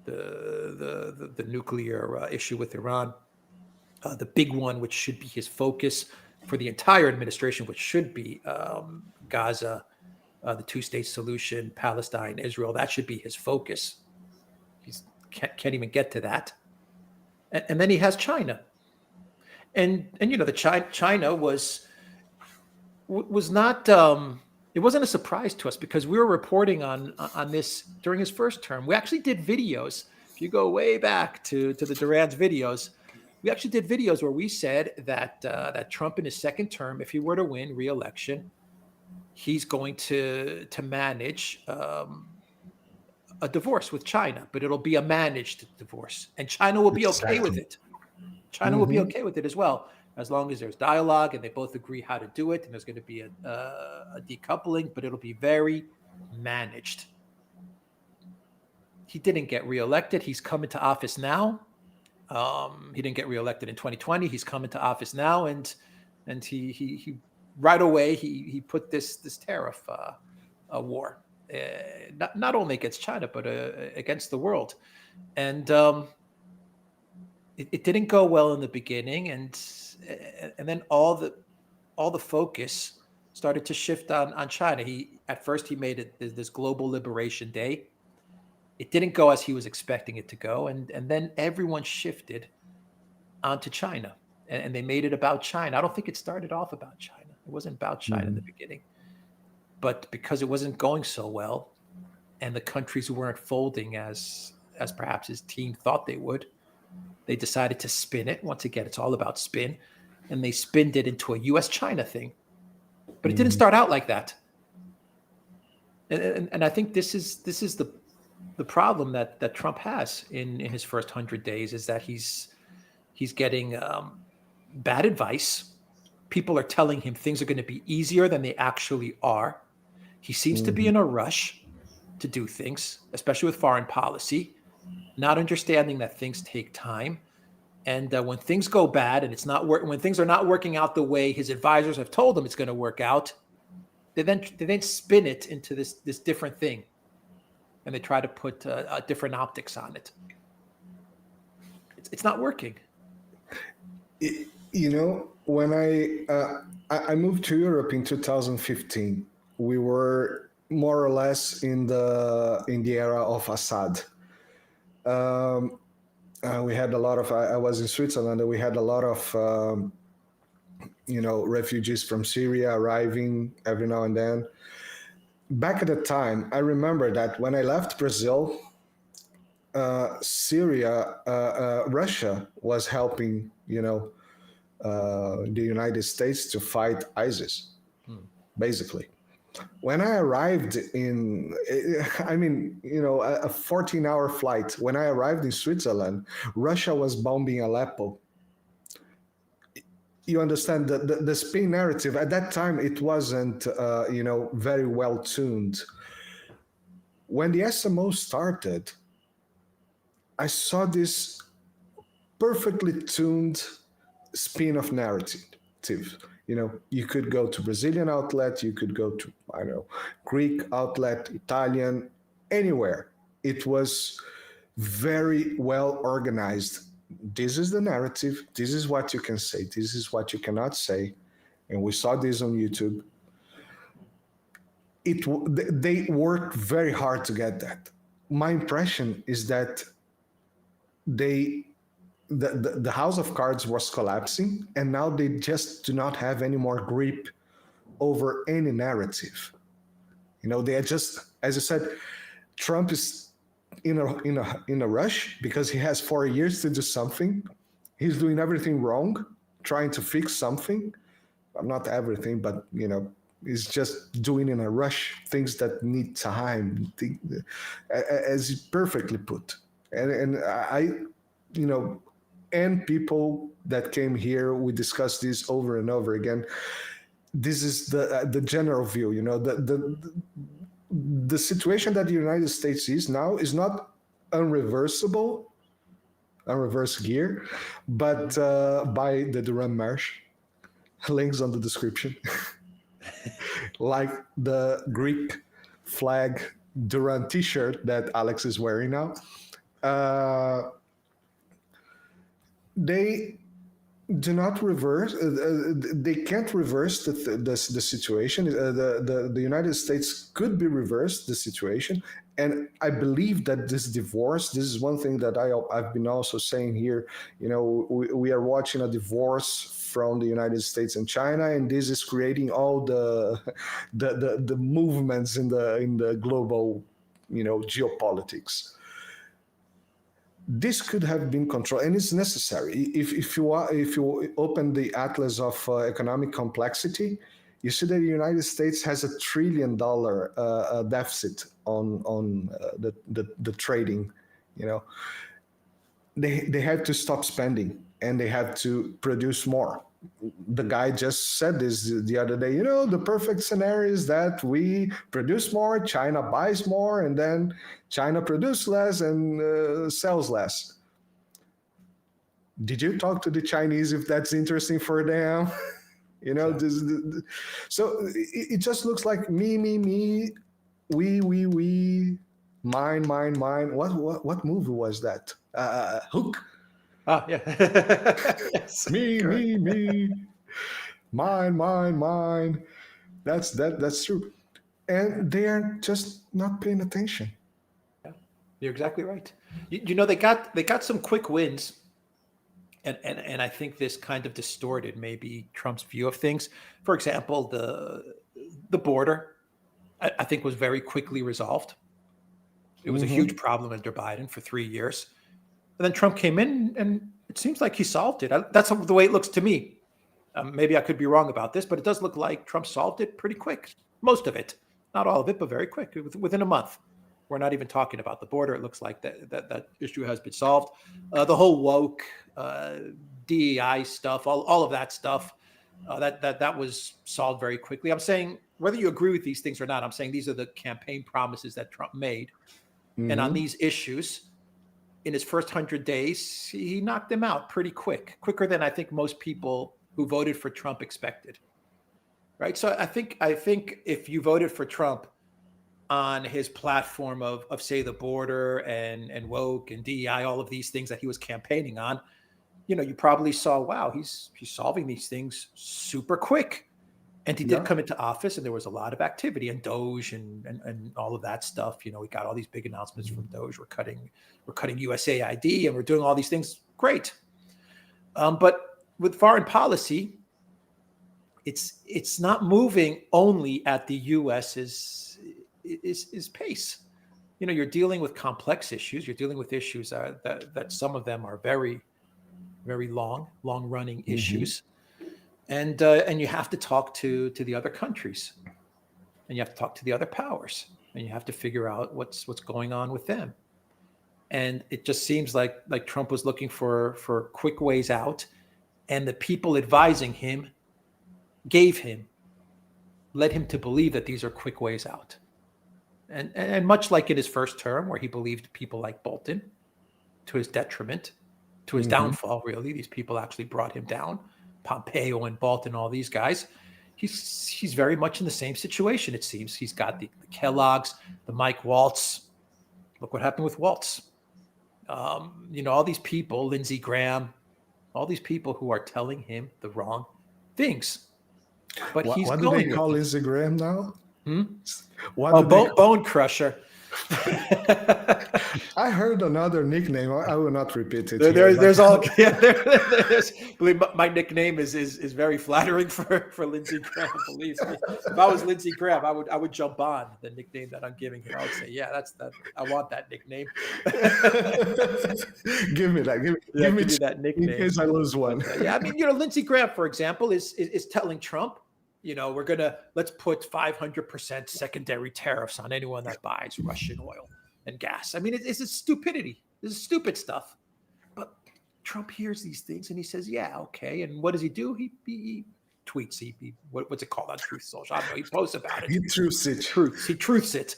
Speaker 2: the nuclear issue with Iran, The big one, which should be his focus for the entire administration, which should be Gaza, the two-state solution, Palestine, Israel. That should be his focus. He can't even get to that. And then he has China. And the China was not, it wasn't a surprise to us because we were reporting on this during his first term. We actually did videos. If you go way back to the Duran's videos, we actually did videos where we said that Trump in his second term, if he were to win re-election, he's going to manage a divorce with China, but it'll be a managed divorce, and China will be okay with it. China will be okay with it as well, as long as there's dialogue and they both agree how to do it, and there's going to be a decoupling, but it'll be very managed. He didn't get reelected. He's come into office now. He didn't get reelected in 2020. He's come into office now, and he right away he put this tariff war, not only against China but against the world, and it didn't go well in the beginning, and then all the focus started to shift on China. At first he made it this Global Liberation Day. It didn't go as he was expecting it to go, and then everyone shifted onto China, and they made it about China. I don't think it started off about China. It wasn't about China in the beginning, but because it wasn't going so well, and the countries weren't folding as perhaps his team thought they would, they decided to spin it. Once again, it's all about spin, and they spinned it into a U.S.-China thing. But it didn't start out like that, and I think this is the problem that Trump has in his first 100 days is that he's getting bad advice. People are telling him things are going to be easier than they actually are. He seems to be in a rush to do things, especially with foreign policy, not understanding that things take time. And when things go bad and when things are not working out the way his advisors have told him it's going to work out, they then spin it into this different thing. And they try to put different optics on it. It's not working.
Speaker 1: When I moved to Europe in 2015, we were more or less in the era of Assad. We had a lot of. I was in Switzerland, and we had a lot of refugees from Syria arriving every now and then. Back at the time, I remember that when I left Brazil, Russia was helping, the United States to fight ISIS, basically. When I arrived a 14-hour flight, when I arrived in Switzerland, Russia was bombing Aleppo. You understand the spin narrative at that time, it wasn't very well tuned. When the SMO started, I saw this perfectly tuned spin of narrative. You could go to Brazilian outlet, you could go to Greek outlet, Italian, anywhere. It was very well organized. This is the narrative. This is what you can say. This is what you cannot say. And we saw this on YouTube. They worked very hard to get that. My impression is that the house of cards was collapsing, and now they just do not have any more grip over any narrative. They are just, as I said, Trump is in a rush because he has 4 years to do something. He's doing everything wrong, trying to fix something. Not everything, but he's just doing in a rush things that need time, as perfectly put. And I, and people that came here, we discussed this over and over again. This is the general view. The situation that the United States is now is not unreverse gear, but by the Duran Marsh. Links on the description. Like the Greek flag Duran t-shirt that Alex is wearing now. do not reverse. They can't reverse the situation. The United States could be reversed the situation, and I believe that this divorce. This is one thing that I've been also saying here. We are watching a divorce from the United States and China, and this is creating all the movements in the global, geopolitics. This could have been controlled, and it's necessary. If you open the Atlas of Economic Complexity, you see that the United States has $1 trillion deficit on the trading. They have to stop spending, and they have to produce more. The guy just said this the other day. The perfect scenario is that we produce more, China buys more, and then China produces less and sells less. Did you talk to the Chinese if that's interesting for them? So it just looks like me, we, mine. What movie was that? Hook.
Speaker 2: Ah, yeah. Yes.
Speaker 1: Me, mine. That's true. And they are just not paying attention.
Speaker 2: Yeah, you're exactly right. They got some quick wins, and I think this kind of distorted maybe Trump's view of things. For example, the border, I think, was very quickly resolved. It was a huge problem under Biden for 3 years. And then Trump came in, and it seems like he solved it. That's the way it looks to me. Maybe I could be wrong about this, but it does look like Trump solved it pretty quick. Most of it. Not all of it, but very quick, within a month. We're not even talking about the border. It looks like that issue has been solved. The whole woke, DEI stuff, all of that stuff, that was solved very quickly. I'm saying, whether you agree with these things or not, I'm saying these are the campaign promises that Trump made. And on these issues, in his first 100 days, he knocked them out pretty quicker than I think most people who voted for Trump expected. Right? So I think if you voted for Trump on his platform of say, the border and woke and DEI, all of these things that he was campaigning on, you probably saw, wow, he's solving these things super quick. And he did come into office, and there was a lot of activity, and Doge and all of that stuff. We got all these big announcements from Doge. We're cutting USAID, and we're doing all these things. Great. But with foreign policy, it's not moving only at the U.S.'s pace. You're dealing with complex issues. You're dealing with issues that some of them are very, very long-running issues. And you have to talk to the other countries, and you have to talk to the other powers, and you have to figure out what's going on with them. And it just seems like Trump was looking for quick ways out, and the people advising him led him to believe that these are quick ways out. And much like in his first term, where he believed people like Bolton, to his detriment, to his downfall, really, these people actually brought him down. Pompeo and Bolton, all these guys, he's very much in the same situation, it seems. He's got the Kellogg's, the Mike Waltz. Look what happened with Waltz. All these people, Lindsey Graham, all these people who are telling him the wrong things. But
Speaker 1: what
Speaker 2: he's
Speaker 1: do
Speaker 2: going
Speaker 1: they call Lindsey Graham now?
Speaker 2: Bone Crusher.
Speaker 1: I heard another nickname. I will not repeat it.
Speaker 2: Believe my nickname is very flattering for Lindsey Graham. Believe me, if I was Lindsey Graham, I would jump on the nickname that I'm giving him. I would say, yeah, that's that. I want that nickname.
Speaker 1: Give me that. Give me
Speaker 2: that nickname
Speaker 1: in case I lose one.
Speaker 2: Lindsey Graham, for example, is telling Trump, let's put 500% secondary tariffs on anyone that buys Russian oil and gas. It's a stupidity. This is stupid stuff. But Trump hears these things and he says, yeah, okay. And what does he do? He tweets. What's it called on Truth Social? I don't know. He posts about it.
Speaker 1: He truths it.
Speaker 2: He truths it.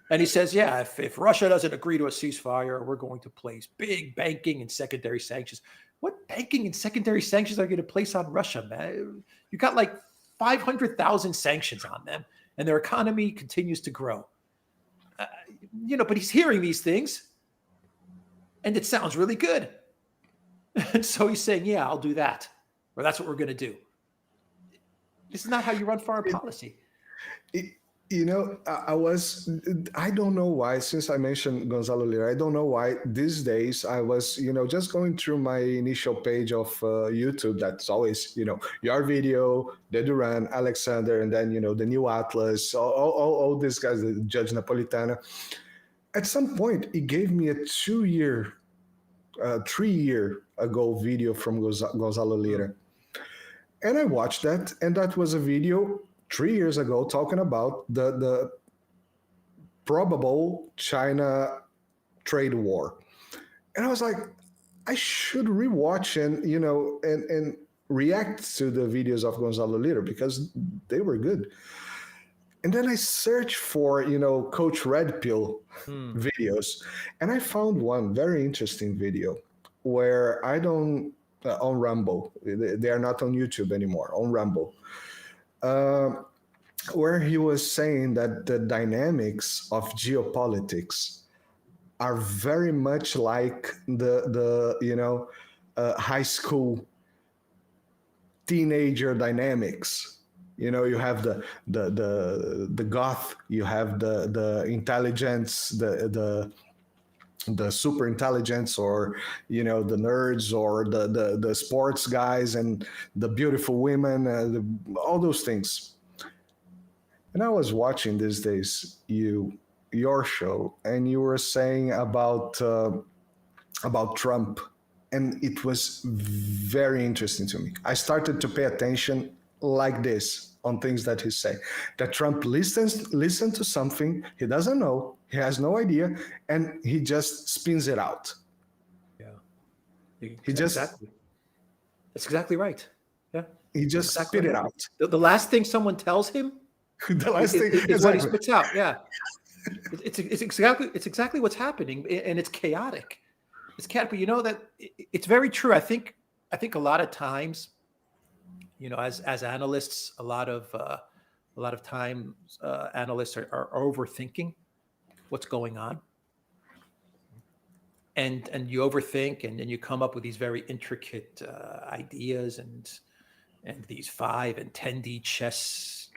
Speaker 2: And he says, yeah, if Russia doesn't agree to a ceasefire, we're going to place big banking and secondary sanctions. What banking and secondary sanctions are you going to place on Russia, man? You got like 500,000 sanctions on them, and their economy continues to grow. But he's hearing these things, and it sounds really good. And so he's saying, yeah, I'll do that. or that's what we're going to do. This is not how you run foreign policy.
Speaker 1: I don't know why, since I mentioned Gonzalo Lira, I don't know why these days I was, just going through my initial page of YouTube. That's always, your video, the Duran, Alexander, and then, the new Atlas, all these guys, the Judge Napolitana. At some point, it gave me a 3 year ago video from Gonzalo Lira. And I watched that, and that was a video 3 years ago talking about the probable China trade war. And I was like, I should rewatch and react to the videos of Gonzalo Lira because they were good. And then I searched for, Coach Red Pill videos, and I found one very interesting video where on Rumble, they are not on YouTube anymore, on Rumble. Where he was saying that the dynamics of geopolitics are very much like the high school teenager dynamics. You have the goth, you have the intelligence, the super intelligence, or the nerds, or the sports guys, and the beautiful women, all those things. And I was watching these days your show, and you were saying about Trump, and it was very interesting to me. I started to pay attention like this on things that he say. That Trump listens to something he doesn't know, he has no idea, and he just spins it out.
Speaker 2: Yeah, that's exactly right. Yeah,
Speaker 1: he just spit it out.
Speaker 2: The last thing someone tells him,
Speaker 1: the last thing
Speaker 2: is what he spits out. Yeah, it's exactly what's happening, and it's chaotic. It's chaotic, but that it's very true. I think a lot of times, as analysts, a lot of times analysts are overthinking what's going on, and you overthink, and then you come up with these very intricate ideas and these 5 and 10D chess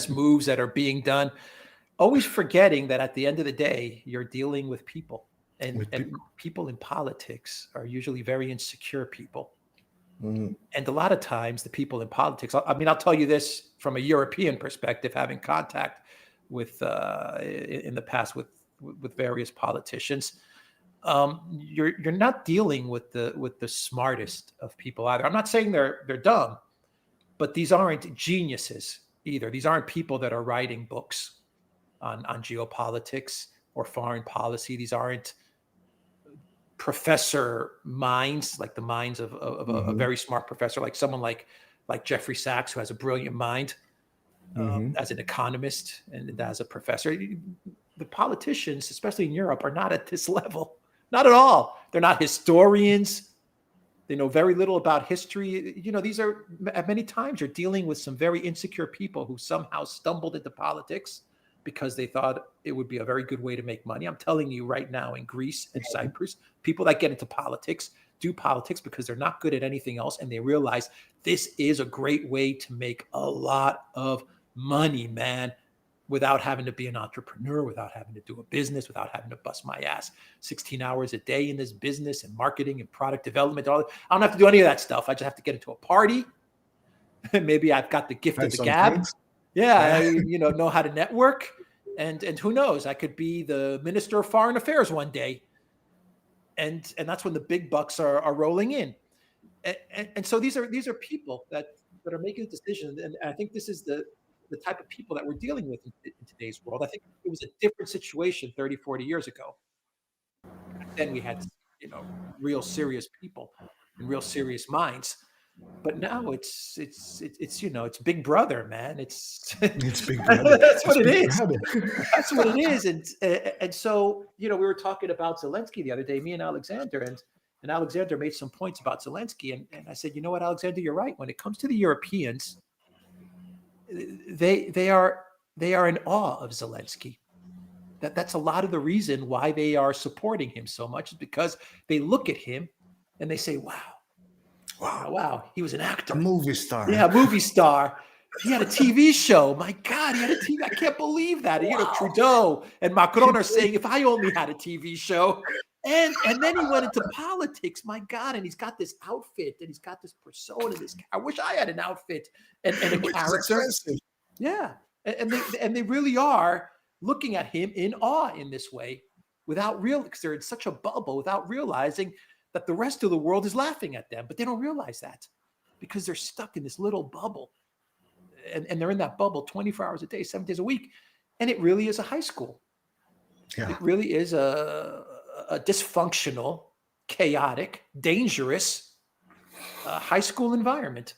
Speaker 2: moves that are being done, always forgetting that at the end of the day, you're dealing with people, and people in politics are usually very insecure people. Mm-hmm. And a lot of times the people in politics, I'll tell you this from a European perspective, having contact with in the past with various politicians, you're not dealing with the smartest of people either. I'm not saying they're dumb, but these aren't geniuses either. These aren't people that are writing books on geopolitics or foreign policy. These aren't professor minds, like the minds of a very smart professor, like someone like Jeffrey Sachs, who has a brilliant mind as an economist and as a professor. The politicians, especially in Europe, are not at this level. Not at all. They're not historians. They know very little about history. These are, at many times, you're dealing with some very insecure people who somehow stumbled into politics because they thought it would be a very good way to make money. I'm telling you right now, in Greece and Cyprus, people that get into politics do politics because they're not good at anything else, and they realize this is a great way to make a lot of money, man, without having to be an entrepreneur, without having to do a business, without having to bust my ass 16 hours a day in this business and marketing and product development. I don't have to do any of that stuff. I just have to get into a party. Maybe I've got the gift of the gab. Things. Yeah, I know how to network, and who knows? I could be the Minister of Foreign Affairs one day, and that's when the big bucks are rolling in, and so these are people that are making decisions, and I think this is the type of people that we're dealing with in today's world. I think it was a different situation 30, 40 years ago. Back then we had real serious people and real serious minds. But now it's Big Brother, man. It's
Speaker 1: Big Brother.
Speaker 2: That's what it is. That's what it is. And so we were talking about Zelensky the other day, me and Alexander, and Alexander made some points about Zelensky, and I said, you know what, Alexander, you're right. When it comes to the Europeans, they are in awe of Zelensky. That's a lot of the reason why they are supporting him so much, is because they look at him and they say, wow.
Speaker 1: Wow.
Speaker 2: Oh, wow. He was an actor.
Speaker 1: A movie star.
Speaker 2: Yeah, movie star. He had a TV show. My God, he had a TV. I can't believe that. You know, Trudeau and Macron are saying, if I only had a TV show. And then he went into politics. My God, and he's got this outfit and he's got this persona. I wish I had an outfit and a character. Yeah, and they really are looking at him in awe in this way, because they're in such a bubble, without realizing that the rest of the world is laughing at them. But they don't realize that because they're stuck in this little bubble, and they're in that bubble 24 hours a day, 7 days a week, and it really is a high school. Yeah. It really is a dysfunctional, chaotic, dangerous high school environment.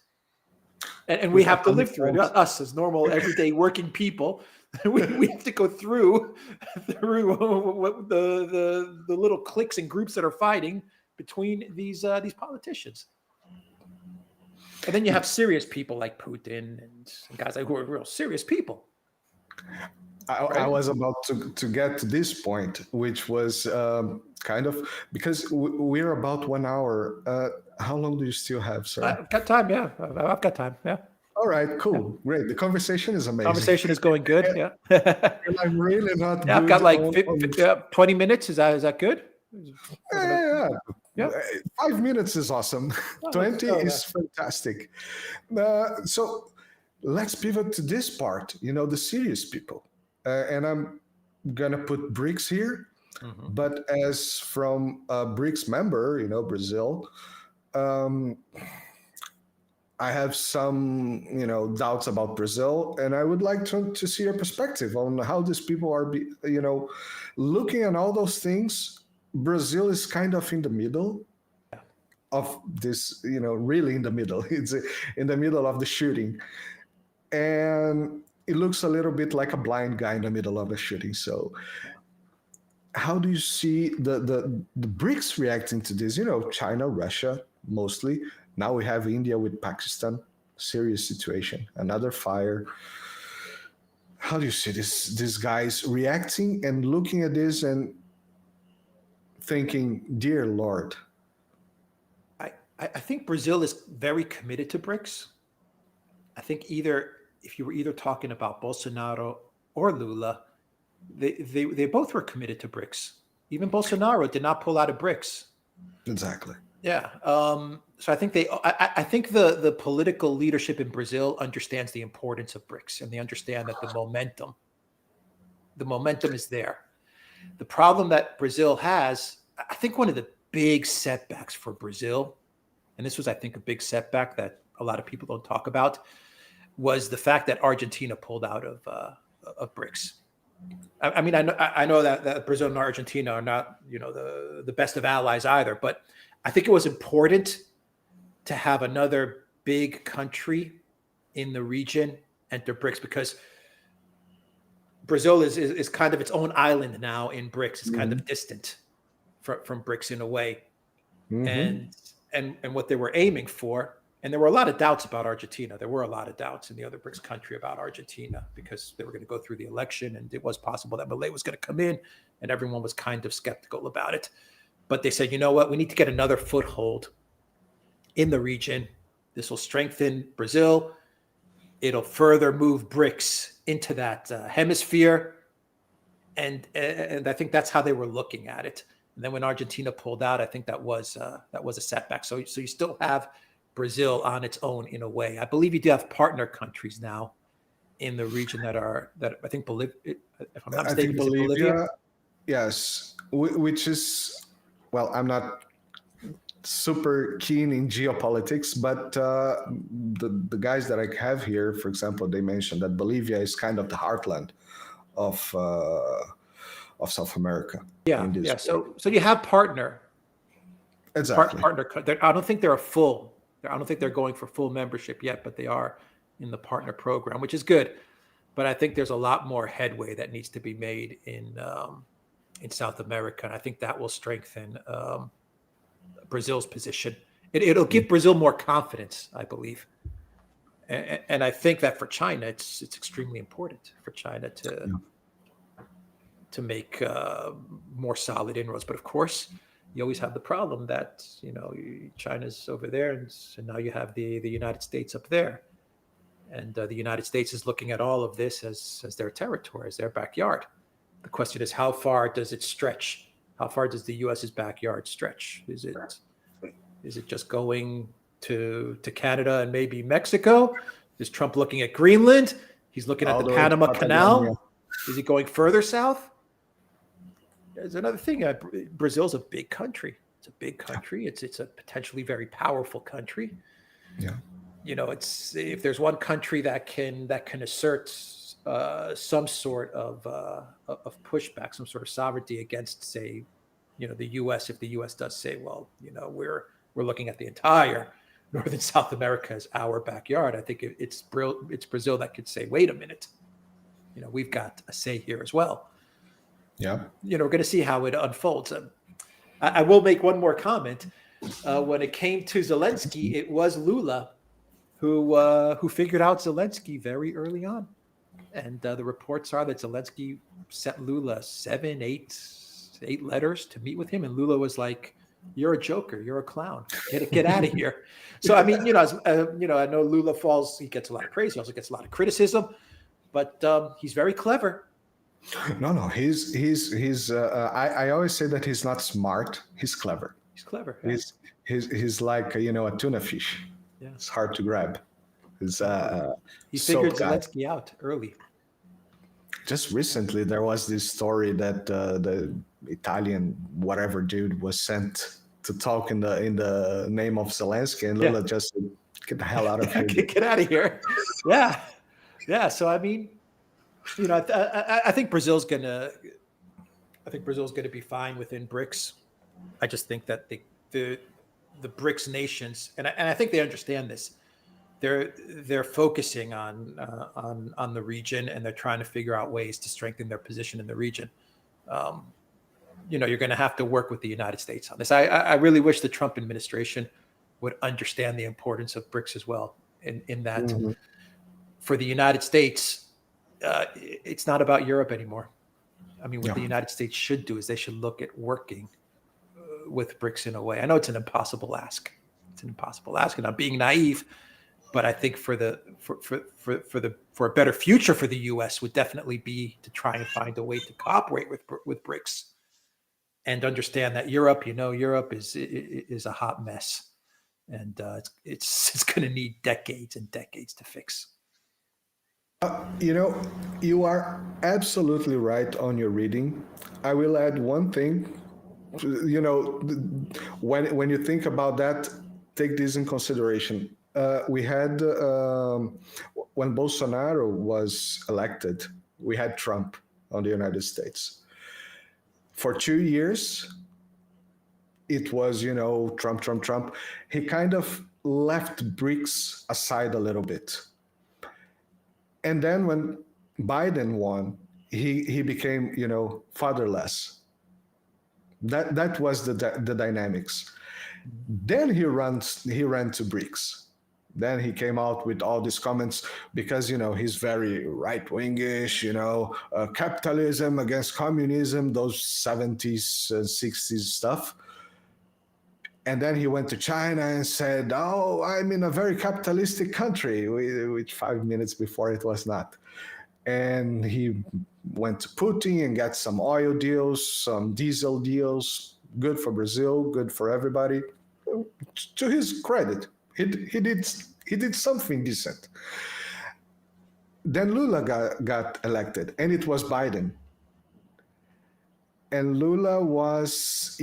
Speaker 2: And we have to live through it. Us as normal, everyday working people, we have to go through what the little cliques and groups that are fighting between these politicians. And then you have serious people like Putin and guys like who are real serious people.
Speaker 1: I was about to get to this point, which was kind of, because we're about 1 hour. How long do you still have, sir?
Speaker 2: I've got time, yeah. I've got time, yeah.
Speaker 1: All right, cool, great. The conversation is amazing.
Speaker 2: Conversation is going good, yeah.
Speaker 1: And I'm really not good.
Speaker 2: I've got like 20 minutes. Is that good?
Speaker 1: Yeah. 5 minutes is awesome. 20 is fantastic. So let's pivot to this part, the serious people. And I'm going to put BRICS here. Mm-hmm. But as from a BRICS member, Brazil, I have some, doubts about Brazil. And I would like to see your perspective on how these people are, looking at all those things. Brazil is kind of in the middle of this, really in the middle. It's in the middle of the shooting. And it looks a little bit like a blind guy in the middle of a shooting. So how do you see the BRICS reacting to this? China, Russia, mostly. Now we have India with Pakistan. Serious situation. Another fire. How do you see these guys reacting and looking at this and thinking, dear Lord?
Speaker 2: I think Brazil is very committed to BRICS. I think if you were either talking about Bolsonaro or Lula, they both were committed to BRICS. Even Bolsonaro did not pull out of BRICS.
Speaker 1: Exactly.
Speaker 2: Yeah. So I think I think the political leadership in Brazil understands the importance of BRICS, and they understand that the momentum is there. The problem that Brazil has, I think one of the big setbacks for Brazil, and this was, I think, a big setback that a lot of people don't talk about, was the fact that Argentina pulled out of BRICS. I mean, I know that Brazil and Argentina are not, the best of allies either, but I think it was important to have another big country in the region enter BRICS, because Brazil is kind of its own island now in BRICS. It's kind of distant from BRICS in a way. Mm-hmm. And what they were aiming for, and there were a lot of doubts about Argentina. There were a lot of doubts in the other BRICS country about Argentina, because they were going to go through the election, and it was possible that Milei was going to come in, and everyone was kind of skeptical about it. But they said, you know what, we need to get another foothold in the region. This will strengthen Brazil. It'll further move BRICS into that hemisphere. And I think that's how they were looking at it. And then when Argentina pulled out, I think that was a setback. So you still have Brazil on its own in a way. I believe you do have partner countries now in the region that I think Bolivia, if I'm not mistaken, Bolivia.
Speaker 1: Yes, which is, well, I'm not super keen in geopolitics, but the guys that I have here, for example, they mentioned that Bolivia is kind of the heartland of South America.
Speaker 2: Yeah. So you have partner.
Speaker 1: Exactly.
Speaker 2: Partner. I don't think they're I don't think they're going for full membership yet, but they are in the partner program, which is good. But I think there's a lot more headway that needs to be made in South America, and I think that will strengthen Brazil's position. It'll give Brazil more confidence, I believe, and I think that for China, it's extremely important for China to make more solid inroads. But of course, you always have the problem that, China's over there, and now you have the United States up there. And the United States is looking at all of this as their territory, as their backyard. The question is, how far does it stretch? How far does the U.S.'s backyard stretch? Is it just going to Canada and maybe Mexico? Is Trump looking at Greenland? He's looking at the Panama Canal. Is he going further south? There's another thing. Brazil's a big country. It's a big country. It's a potentially very powerful country.
Speaker 1: Yeah.
Speaker 2: It's, if there's one country that can assert some sort of pushback, some sort of sovereignty against, say, the U.S. If the U.S. does say, well, we're looking at the entire North and South America as our backyard, I think it's Brazil that could say, wait a minute, we've got a say here as well.
Speaker 1: Yeah.
Speaker 2: We're going to see how it unfolds. I will make one more comment. When it came to Zelensky, it was Lula who figured out Zelensky very early on. And the reports are that Zelensky sent Lula 8 letters to meet with him. And Lula was like, you're a joker. You're a clown. Get out of here. So, I mean, I know Lula he gets a lot of praise. He also gets a lot of criticism, but he's very clever.
Speaker 1: No, he's I always say that he's not smart. He's clever.
Speaker 2: He's clever. Yeah.
Speaker 1: He's like, a tuna fish. Yeah. It's hard to grab.
Speaker 2: He figured Zelensky out early.
Speaker 1: Just recently, there was this story that the Italian whatever dude was sent to talk in the name of Zelensky, and Lula just said, get the hell out of here.
Speaker 2: Get out of here. Yeah. So I mean, I think Brazil's gonna be fine within BRICS. I just think that the BRICS nations, and I think they understand this. They're focusing on the region, and they're trying to figure out ways to strengthen their position in the region. You're going to have to work with the United States on this. I really wish the Trump administration would understand the importance of BRICS as well. In that, for the United States, it's not about Europe anymore. I mean, what the United States should do is they should look at working with BRICS in a way. I know it's an impossible ask. And I'm being naive. But I think for a better future for the U.S. would definitely be to try and find a way to cooperate with BRICS, and understand that Europe is a hot mess, and it's going to need decades and decades to fix.
Speaker 1: You are absolutely right on your reading. I will add one thing. When you think about that, take this in consideration. We had, when Bolsonaro was elected, we had Trump on the United States. For 2 years, it was, Trump. He kind of left BRICS aside a little bit. And then when Biden won, he became, fatherless. That was the dynamics. Then he ran to BRICS. Then he came out with all these comments because, he's very right-wingish, capitalism against communism, those 70s and 60s stuff. And then he went to China and said, I'm in a very capitalistic country, which 5 minutes before it was not. And he went to Putin and got some oil deals, some diesel deals, good for Brazil, good for everybody. To his credit, he did something decent. Then Lula got elected, and it was Biden. And Lula was,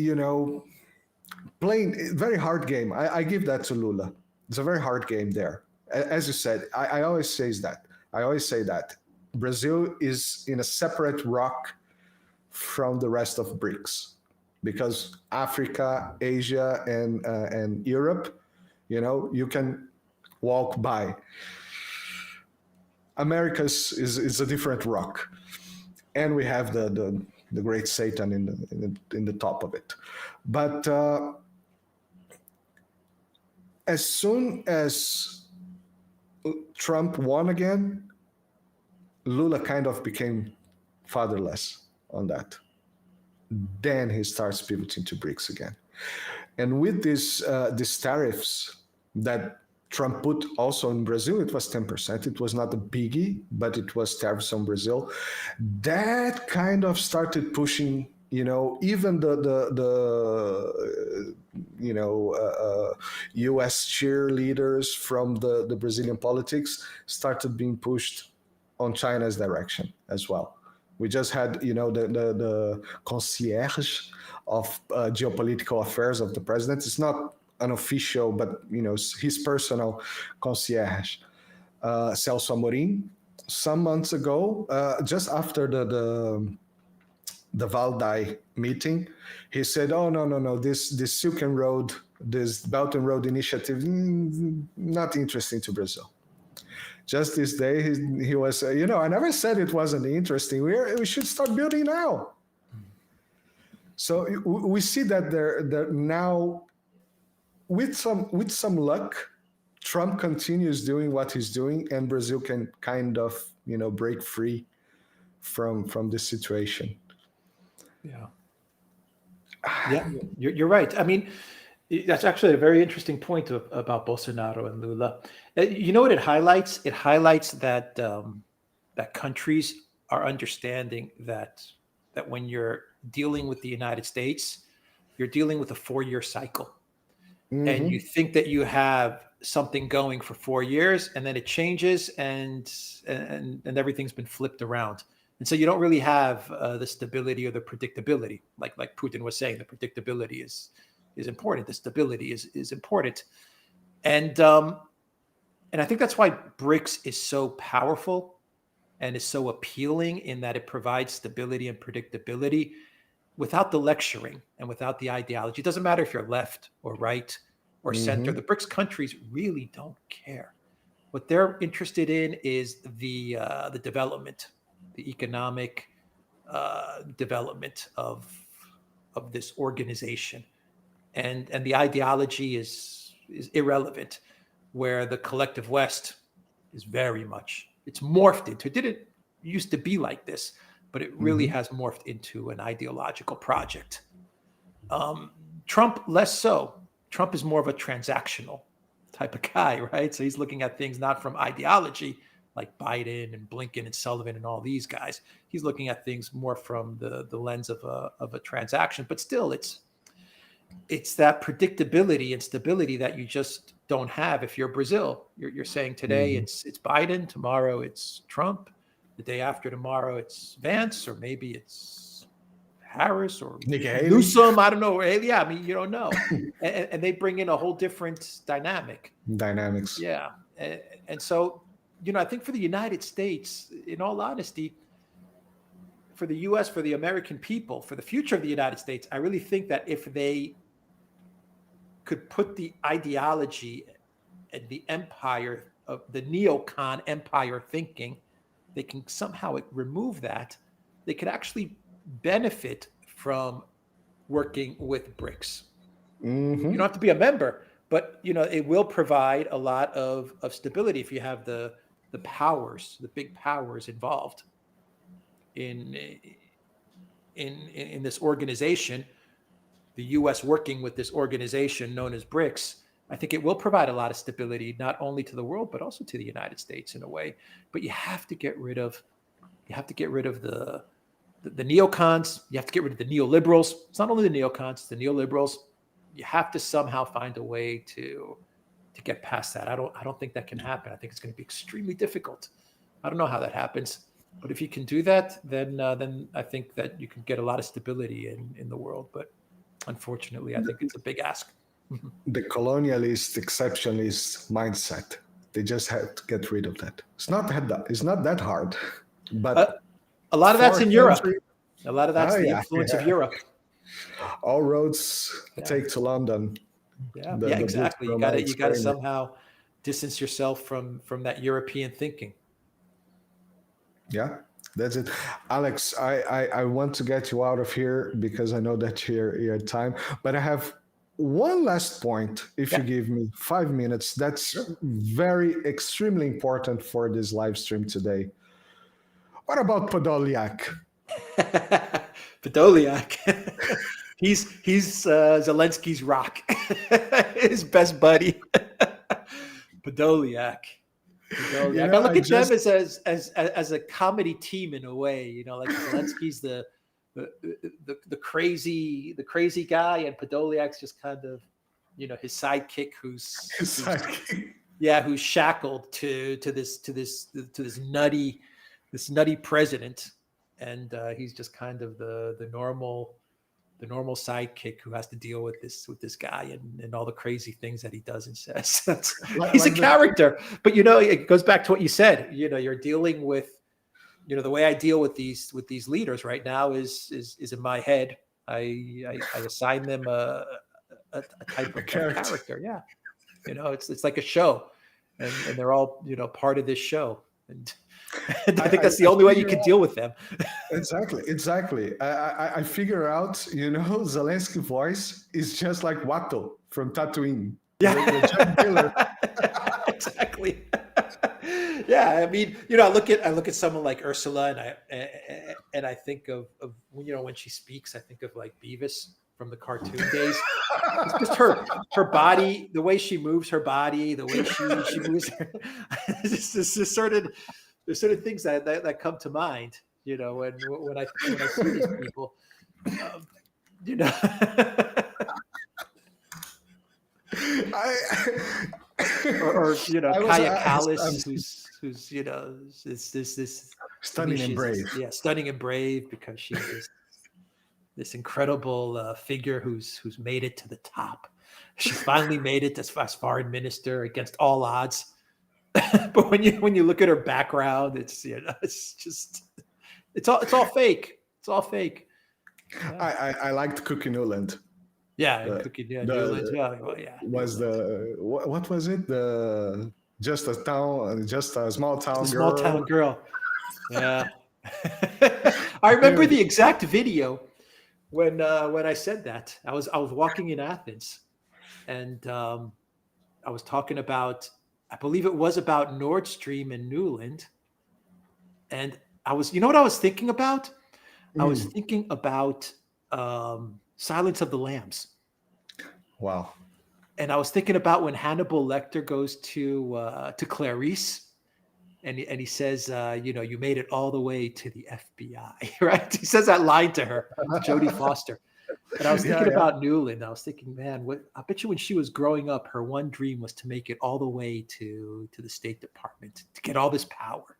Speaker 1: playing a very hard game. I give that to Lula. It's a very hard game there. As you said, I always say that. Brazil is in a separate rock from the rest of BRICS, because Africa, Asia, and Europe, you can walk by. America is a different rock, and we have the great Satan in the top of it. But as soon as Trump won again, Lula kind of became fatherless on that. Then he starts pivoting to BRICS again. And with these tariffs that Trump put also in Brazil, it was 10%. It was not a biggie, but it was tariffs on Brazil. That kind of started pushing, even the U.S. cheerleaders from the Brazilian politics started being pushed on China's direction as well. We just had, the concierge of geopolitical affairs of the president. It's not an official, but his personal concierge, Celso Amorim, some months ago, just after the Valdai meeting, he said, "Oh no, this Silk and Road, this Belt and Road initiative, not interesting to Brazil." Just this day, he was, I never said it wasn't interesting. We should start building now. So we see that there now. With some luck, Trump continues doing what he's doing, and Brazil can kind of, break free from this situation.
Speaker 2: Yeah, you're right. I mean, that's actually a very interesting point about Bolsonaro and Lula. You know what it highlights? It highlights that that countries are understanding that when you're dealing with the United States, you're dealing with a 4-year cycle. Mm-hmm. And you think that you have something going for 4 years, and then it changes, and everything's been flipped around, and so you don't really have the stability or the predictability. Like Putin was saying, the predictability is important. The stability is important, and I think that's why BRICS is so powerful and is so appealing, in that it provides stability and predictability without the lecturing and without the ideology. It doesn't matter if you're left or right or center. The BRICS countries really don't care. What they're interested in is the development, the economic development of this organization, and the ideology is irrelevant. Where the collective West is very much, it's morphed into. It didn't used to be like this, but it really has morphed into an ideological project. Trump, less so. Trump is more of a transactional type of guy, right? So he's looking at things not from ideology, like Biden and Blinken and Sullivan and all these guys. He's looking at things more from the lens of a transaction. But still, it's that predictability and stability that you just don't have if you're Brazil. You're saying today it's Biden, tomorrow it's Trump, the day after tomorrow it's Vance, or maybe it's Harris or Newsom. I don't know. Yeah, I mean, you don't know. and they bring in a whole different dynamics. Yeah. And so, I think for the United States, in all honesty, for the U.S., for the American people, for the future of the United States, I really think that if they could put the ideology and the empire of the neocon empire thinking, they can somehow remove that, they could actually benefit from working with BRICS. You don't have to be a member, but it will provide a lot of stability if you have the powers, the big powers involved in this organization. The U.S. working with this organization known as BRICS, I think it will provide a lot of stability, not only to the world, but also to the United States in a way. But you have to get rid of the neocons. You have to get rid of the neoliberals. It's not only the neocons, it's the neoliberals. You have to somehow find a way to get past that. I don't think that can happen. I think it's going to be extremely difficult. I don't know how that happens, but if you can do that, then I think that you can get a lot of stability in the world. But unfortunately, I think it's a big ask.
Speaker 1: The colonialist, exceptionist mindset. They just had to get rid of that. It's not that hard, but
Speaker 2: a lot of that's in Europe. A lot of that's the influence of Europe.
Speaker 1: All roads take to London.
Speaker 2: Yeah, exactly. You got to somehow distance yourself from that European thinking.
Speaker 1: Yeah, that's it. Alex, I want to get you out of here because I know that you're at time, but I have one last point. If you give me 5 minutes, that's very extremely important for this live stream today. What about Podoljak?
Speaker 2: Podoljak. He's Zelensky's rock, his best buddy, Podoljak. I look at them as a comedy team in a way. Like Zelensky's the crazy guy, and Podoljak's just kind of his sidekick who's shackled to this nutty president, and he's just kind of the normal sidekick who has to deal with this guy and all the crazy things that he does and says. He's a character, but it goes back to what you said. You're dealing with the way I deal with these leaders right now is in my head. I assign them a type of character. Yeah, it's like a show, and they're all part of this show, and I think that's the only way you can deal with them.
Speaker 1: Exactly. I figure out, Zelensky voice is just like Watto from Tatooine.
Speaker 2: Yeah,
Speaker 1: the giant killer.
Speaker 2: Exactly. Yeah, I mean, I look at someone like Ursula, and I think of when she speaks, I think of like Beavis from the cartoon days. It's just her body, the way she moves her body, the way she moves her. There's certain things that come to mind, when I see these people, or Kaya Callis, who's this
Speaker 1: stunning and brave.
Speaker 2: Stunning and brave, because she's this incredible figure who's made it to the top. She finally made it as foreign minister against all odds. But when you look at her background, it's all fake. It's all fake.
Speaker 1: Yeah. I liked Cookie Newland.
Speaker 2: Yeah, Cookie Newland.
Speaker 1: Was what was it? Just a small town girl.
Speaker 2: Small town girl. Yeah. I remember the exact video when I said that. I was walking in Athens, and I was talking about, I believe it was about Nord Stream and Newland. And I was, what I was thinking about? I was thinking about Silence of the Lambs.
Speaker 1: Wow.
Speaker 2: And I was thinking about when Hannibal Lecter goes to Clarice, and he says, you made it all the way to the FBI, right? He says that line to her, to Jodie Foster. And I was thinking about Newland. I was thinking, man, I bet you when she was growing up, her one dream was to make it all the way to the State Department, to get all this power,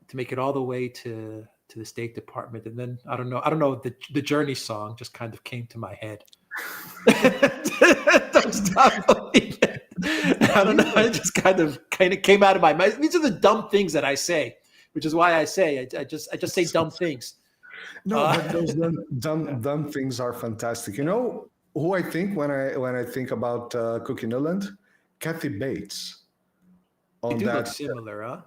Speaker 2: to make it all the way to the State Department. And then I don't know, the Journey song just kind of came to my head. Don't stop believing it. I don't know. It just kind of came out of my mouth. These are the dumb things that I say, which is why I say I just say dumb things.
Speaker 1: No, but those dumb things are fantastic. Who I think when I think about Cookie Newland? Kathy Bates.
Speaker 2: They do look similar, huh?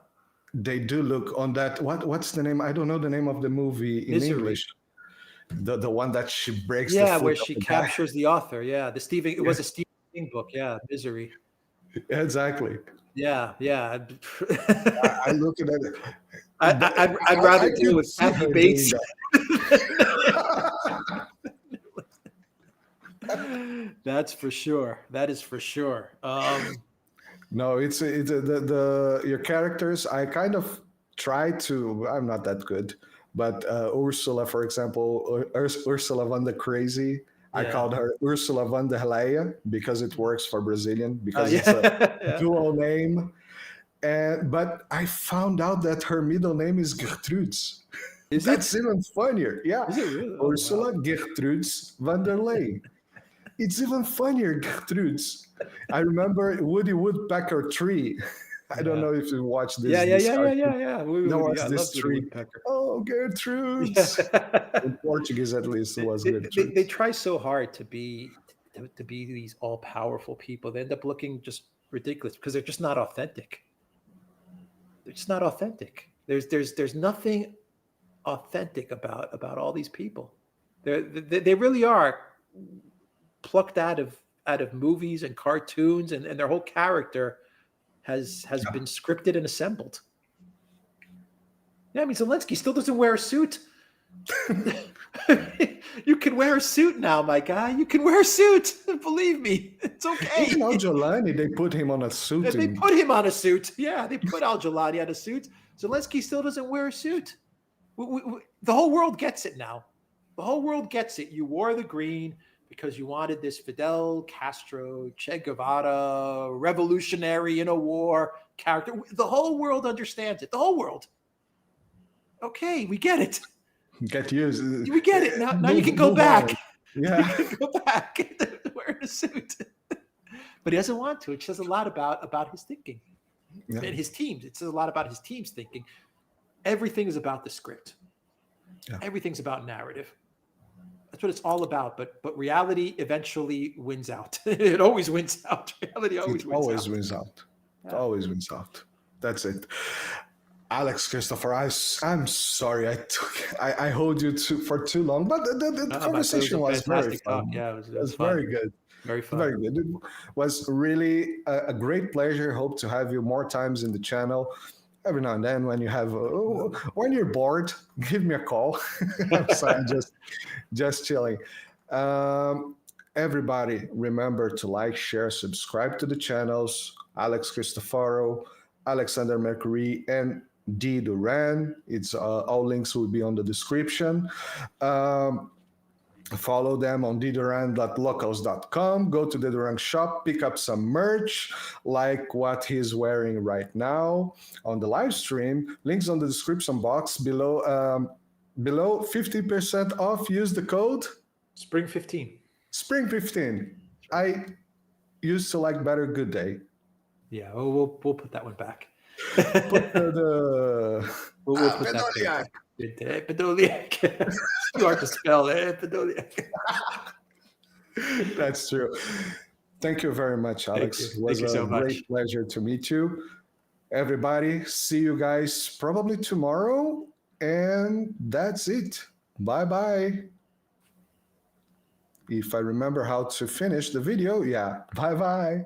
Speaker 1: They do look on that. What's the name? I don't know the name of the movie in English. The one that she breaks.
Speaker 2: Yeah, where she captures the author. Yeah, it was a Stephen King book. Yeah, Misery.
Speaker 1: Exactly.
Speaker 2: Yeah.
Speaker 1: I look at it.
Speaker 2: I'd rather deal with Kathy Bates. That's for sure. That is for sure.
Speaker 1: No, it's your characters. I kind of try to. I'm not that good, but Ursula, for example, Ursula van der Crazy. I called her Ursula van der Leyen because it works for Brazilian, because it's a dual name. But I found out that her middle name is Gertrudes. That's even funnier. Yeah.
Speaker 2: Is it really?
Speaker 1: Ursula Gertrudes van der Leyen. It's even funnier, Gertrudes. I remember Woody Woodpecker Tree. I don't know if you watched this.
Speaker 2: Yeah.
Speaker 1: This tree. Oh, Gertrudes. In Portuguese, at least, it was Gertrudes.
Speaker 2: They try so hard to be these all-powerful people. They end up looking just ridiculous because they're just not authentic. They're just not authentic. There's nothing authentic about all these people. They really are plucked out of movies and cartoons, and their whole character has been scripted and assembled. Yeah, I mean, Zelensky still doesn't wear a suit. You can wear a suit now, my guy. You can wear a suit. Believe me, it's okay.
Speaker 1: Even Al-Jolani, they put him on a suit.
Speaker 2: They put him on a suit. Yeah, they put Al-Jolani on a suit. Zelensky still doesn't wear a suit. The whole world gets it now. The whole world gets it. You wore the green because you wanted this Fidel Castro, Che Guevara, revolutionary in a war character. The whole world understands it. The whole world. Okay, we get it.
Speaker 1: Get used.
Speaker 2: We get it. Now you can go back.
Speaker 1: Yeah.
Speaker 2: You can go back wearing a suit. But he doesn't want to. It says a lot about his thinking.
Speaker 1: Yeah.
Speaker 2: And his teams. It says a lot about his team's thinking. Everything is about the script. Yeah. Everything's about narrative. That's what it's all about. But reality eventually wins out. It always wins out. Reality always wins out.
Speaker 1: It always wins out. That's it. Alex, Christopher, I'm sorry I hold you for too long, but the conversation was very fun.
Speaker 2: Yeah, it was
Speaker 1: fun. Very good.
Speaker 2: Very fun.
Speaker 1: Very good. It was really a great pleasure. Hope to have you more times in the channel. Every now and then when you have when you're bored, give me a call. I'm sorry, just chilling. Everybody, remember to like, share, subscribe to the channels. Alex Cristofaro, Alexander Mercury, and D. Duran. It's all links will be on the description. Follow them on dduran.locals.com. Go to the Duran shop, pick up some merch like what he's wearing right now on the live stream. Links on the description box below. Below 50% off. Use the code
Speaker 2: Spring15.
Speaker 1: Spring15. I used to like Better Good Day.
Speaker 2: Yeah, we'll put that one back.
Speaker 1: Put
Speaker 2: we'll put that back. Podoljak. It's too hard to spell. Podoljak.
Speaker 1: That's true. Thank you very much, Alex. It was a great pleasure to meet you. Everybody, see you guys probably tomorrow. And that's it. Bye-bye. If I remember how to finish the video, yeah. Bye-bye.